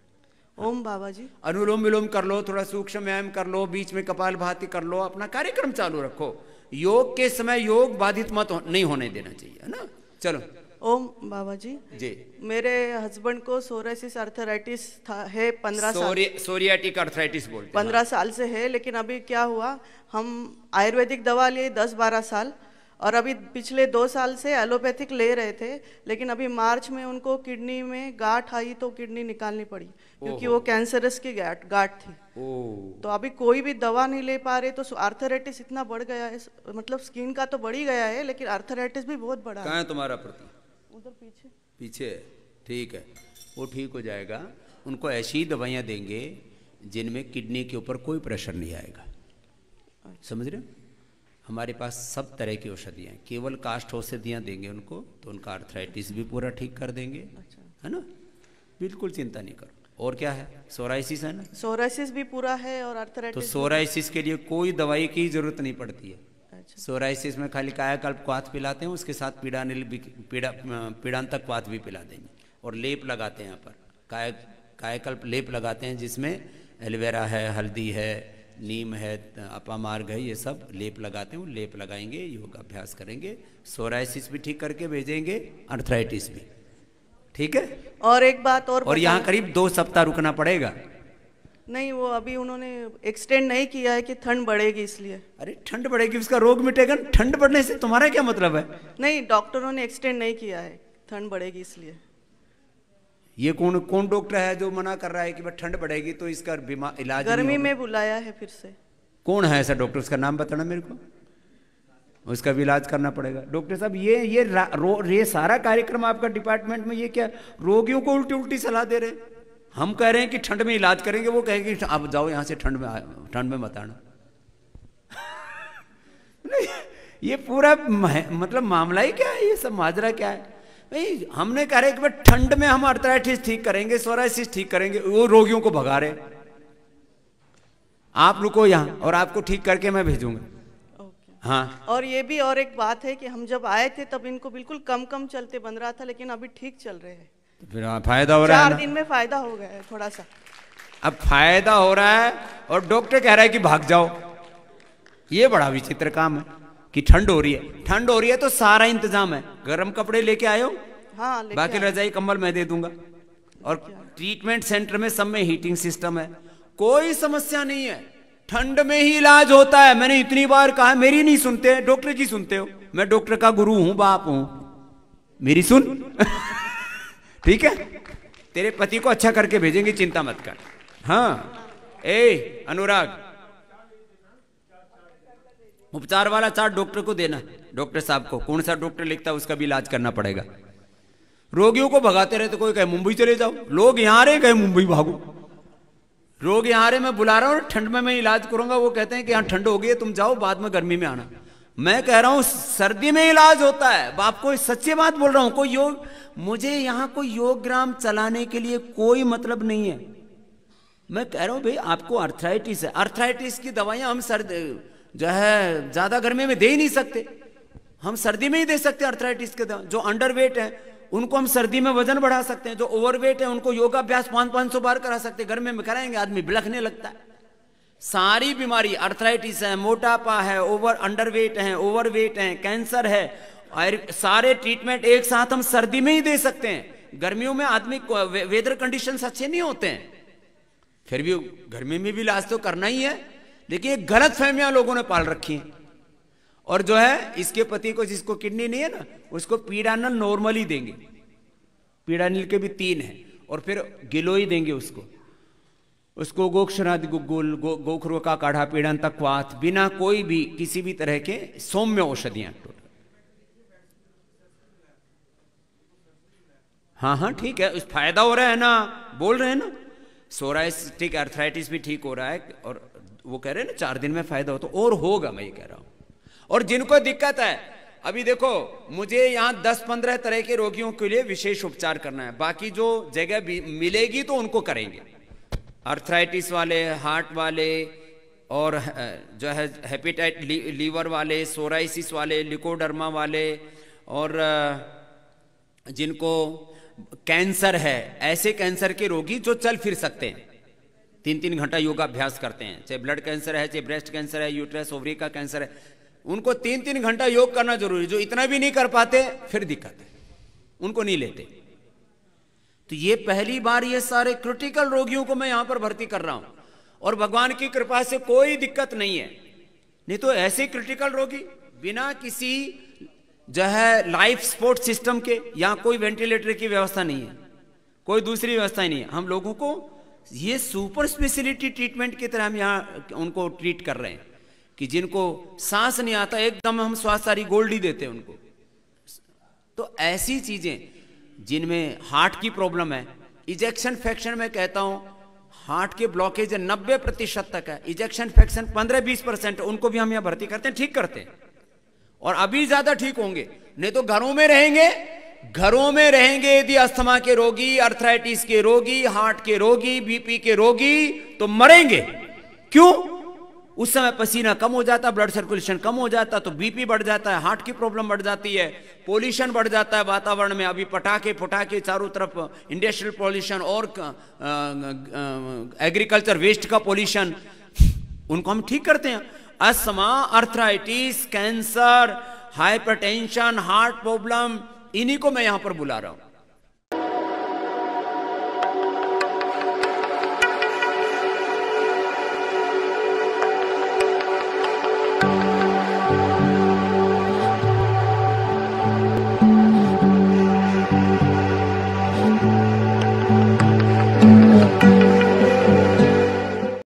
ओम बाबा जी। अनुलोम विलोम कर लो, थोड़ा सूक्ष्म व्यायाम कर लो, बीच में कपाल भाती कर लो, अपना कार्यक्रम चालू रखो। योग के समय योग बाधित मत नहीं होने देना चाहिए, है ना? चलो। ओम बाबा जी। जी। मेरे हस्बैंड को सोराइसिस आर्थराइटिस है 15 साल। सोरियाटिक आर्थराइटिस बोलते हैं। 15 साल से है, लेकिन अभी क्या हुआ, हम आयुर्वेदिक दवा लिए 10-12 साल और अभी पिछले 2 साल से एलोपैथिक ले रहे थे, लेकिन अभी मार्च में उनको किडनी में गांठ आई तो किडनी निकालनी पड़ी, क्योंकि वो कैंसरस की गांठ थी। तो अभी कोई भी दवा नहीं ले पा रहे। तो आर्थराइटिस इतना बढ़ गया है, मतलब स्किन का तो बढ़ ही गया है, लेकिन आर्थराइटिस भी बहुत बड़ा है। कहाँ है तुम्हारा प्रति? उधर पीछे। पीछे, ठीक है, वो ठीक हो जाएगा। उनको ऐसी दवाइयाँ देंगे जिनमें किडनी के ऊपर कोई प्रेशर नहीं आएगा। समझ रहे हो? हमारे पास सब तरह की औषधियाँ हैं, केवल कास्ट औषधियाँ देंगे उनको, तो उनका आर्थराइटिस भी पूरा ठीक कर देंगे, है ना? बिल्कुल चिंता नहीं करो। और क्या है? सोराइसिस है ना? सोराइसिस भी पूरा है और आर्थराइटिस। तो सोराइसिस के लिए कोई दवाई की जरूरत नहीं पड़ती है। सोराइसिस में खाली कायाकल्प क्वाथ पिलाते हैं, उसके साथ पीड़ांतक क्वाथ भी पिला देंगे और लेप लगाते हैं। यहाँ पर कायाकल्प लेप लगाते हैं, जिसमें एलोवेरा है, हल्दी है, नीम है, अपामार्ग है, ये सब लेप लगाते हैं। वो लेप लगाएंगे, योगाभ्यास करेंगे, सोराइसिस भी ठीक करके भेजेंगे, आर्थराइटिस भी, ठीक है? और एक बात और यहाँ करीब 2 सप्ताह रुकना पड़ेगा। नहीं, वो अभी उन्होंने एक्सटेंड नहीं किया है कि ठंड बढ़ेगी इसलिए। अरे ठंड बढ़ेगी उसका रोग मिटेगा। ठंड बढ़ने से तुम्हारा क्या मतलब है? नहीं, डॉक्टरों ने एक्सटेंड नहीं किया है। ठंड बढ़ेगी इसलिए। ये कौन कौन डॉक्टर है जो मना कर रहा है कि भाई ठंड बढ़ेगी तो इसका बीमार इलाज गर्मी में बुलाया है फिर से। कौन है ऐसा डॉक्टर, उसका नाम बताना मेरे को, उसका भी इलाज करना पड़ेगा। डॉक्टर साहब ये सारा कार्यक्रम आपका डिपार्टमेंट में ये क्या रोगियों को उल्टी उल्टी सलाह दे रहे हैं। हम कह रहे हैं कि ठंड में इलाज करेंगे, वो कहेंगे आप जाओ यहाँ से, ठंड में मत आना। ये पूरा मतलब मामला ही क्या है, ये सब माजरा क्या है भाई। हमने कह रहे कि भाई ठंड में हम आर्थराइटिस ठीक करेंगे, सोराइसिस ठीक करेंगे, वो रोगियों को भगा रहे। आप रुको यहाँ और आपको ठीक करके मैं भेजूंगा। हाँ, और ये भी और एक बात है कि हम जब आए थे तब इनको बिल्कुल कम कम चलते बन रहा था, लेकिन अभी ठीक चल रहे हैं। तो फिर फायदा हो रहा है, 4 दिन में फायदा हो गया है थोड़ा सा। अब फायदा हो रहा है और डॉक्टर कह रहा है कि भाग जाओ। ये बड़ा विचित्र काम है कि ठंड हो रही है, ठंड हो रही है तो सारा इंतजाम है, गर्म कपड़े लेके आयो, हाँ, बाकी रजाई कंबल मैं दे दूंगा। और ट्रीटमेंट सेंटर में सब में हीटिंग सिस्टम है, कोई समस्या नहीं है। ठंड में ही इलाज होता है। मैंने इतनी बार कहा, मेरी नहीं सुनते, डॉक्टर की सुनते हो। मैं डॉक्टर का गुरु हूं, बाप हूं, मेरी सुन। ठीक है, तेरे पति को अच्छा करके भेजेंगे, चिंता मत कर। हाँ, ए अनुराग, उपचार वाला चार्ट डॉक्टर को देना, डॉक्टर साहब को। कौन सा डॉक्टर लिखता है उसका भी इलाज करना पड़ेगा। रोगियों को भगाते रहते, कोई कहे मुंबई चले जाओ, लोग यहां रहे, कहे मुंबई भागो। रोग यहाँ रहे, मैं बुला रहा हूँ, ठंड में मैं इलाज करूंगा, वो कहते हैं कि यहाँ ठंड हो गई है, तुम जाओ, बाद में गर्मी में आना। मैं कह रहा हूँ सर्दी में इलाज होता है। आपको सच्ची बात बोल रहा हूँ। कोई योग, मुझे यहाँ कोई योग ग्राम चलाने के लिए कोई मतलब नहीं है। मैं कह रहा हूँ भाई आपको अर्थराइटिस है, अर्थराइटिस की दवाइयाँ हम सर्दी जो है ज्यादा गर्मी में दे ही नहीं सकते, हम सर्दी में ही दे सकते हैं अर्थराइटिस के दवा। जो अंडरवेट है उनको हम सर्दी में वजन बढ़ा सकते हैं, जो ओवरवेट है उनको योगाभ्यास 500-500 बार करा सकते हैं। गर्मी में कराएंगे आदमी बिलखने लगता है। सारी बीमारी, अर्थराइटिस है, मोटापा है, अंडरवेट है, ओवरवेट है, कैंसर है, और सारे ट्रीटमेंट एक साथ हम सर्दी में ही दे सकते हैं। गर्मियों में आदमी वेदर कंडीशंस अच्छे नहीं होते हैं, फिर भी गर्मी में भी इलाज तो करना ही है। लेकिन ये गलत फहमियां लोगों ने पाल रखी हैं। और जो है इसके पति को, जिसको किडनी नहीं है ना, उसको पीडानिल नॉर्मली देंगे, पीडानिल के भी 3 हैं, और फिर गिलोई देंगे उसको गोक्षनादि गोखरो का काढ़ा, पीड़ांतकवात, बिना कोई भी किसी भी तरह के सौम्य औषधियां। हाँ ठीक है, उस फायदा हो रहा है ना, बोल रहे हैं ना। सोराइटिक अर्थराइटिस भी ठीक हो रहा है, और वो कह रहे हैं ना 4 दिन में फायदा हो, तो और होगा, मैं ये कह रहा हूं। और जिनको दिक्कत है, अभी देखो मुझे यहाँ 10-15 तरह के रोगियों के लिए विशेष उपचार करना है, बाकी जो जगह मिलेगी तो उनको करेंगे। अर्थराइटिस वाले, हार्ट वाले, और जो है हेपेटाइट लीवर वाले, सोराइसिस वाले, लिकोडर्मा वाले, और जिनको कैंसर है, ऐसे कैंसर के रोगी जो चल फिर सकते हैं, 3-3 घंटा योगाभ्यास करते हैं, चाहे ब्लड कैंसर है, चाहे ब्रेस्ट कैंसर है, यूट्रस ओवरी का कैंसर है, उनको 3-3 घंटा योग करना जरूरी। जो इतना भी नहीं कर पाते फिर दिक्कत है, उनको नहीं लेते। तो ये पहली बार ये सारे क्रिटिकल रोगियों को मैं यहां पर भर्ती कर रहा हूं, और भगवान की कृपा से कोई दिक्कत नहीं है। नहीं तो ऐसे क्रिटिकल रोगी बिना किसी जो है लाइफ सपोर्ट सिस्टम के, यहां कोई वेंटिलेटर की व्यवस्था नहीं है, कोई दूसरी व्यवस्था ही नहीं है। हम लोगों को ये सुपर स्पेशलिटी ट्रीटमेंट की तरह हम यहाँ उनको ट्रीट कर रहे हैं, कि जिनको सांस नहीं आता एकदम हम स्वास्थ्य सारी गोल्ड ही देते हैं उनको। तो ऐसी चीजें जिनमें हार्ट की प्रॉब्लम है, इजेक्शन फ्रैक्शन में कहता हूं हार्ट के ब्लॉकेज 90% तक है, इजेक्शन फ्रैक्शन 15-20%, उनको भी हम यहाँ भर्ती करते हैं, ठीक करते हैं, और अभी ज्यादा ठीक होंगे। नहीं तो घरों में रहेंगे यदि अस्थमा के रोगी, अर्थराइटिस के रोगी, हार्ट के रोगी, बीपी के रोगी, तो मरेंगे। क्यों? उस समय पसीना कम हो जाता, ब्लड सर्कुलेशन कम हो जाता, तो बीपी बढ़ जाता है, हार्ट की प्रॉब्लम बढ़ जाती है, पोल्यूशन बढ़ जाता है वातावरण में। अभी पटाखे चारों तरफ, इंडस्ट्रियल पोल्यूशन और एग्रीकल्चर वेस्ट का पोल्यूशन, उनको हम ठीक करते हैं। Asthma, arthritis, cancer, hypertension, heart problem, इन्हीं को मैं यहां पर बुला रहा हूं। है।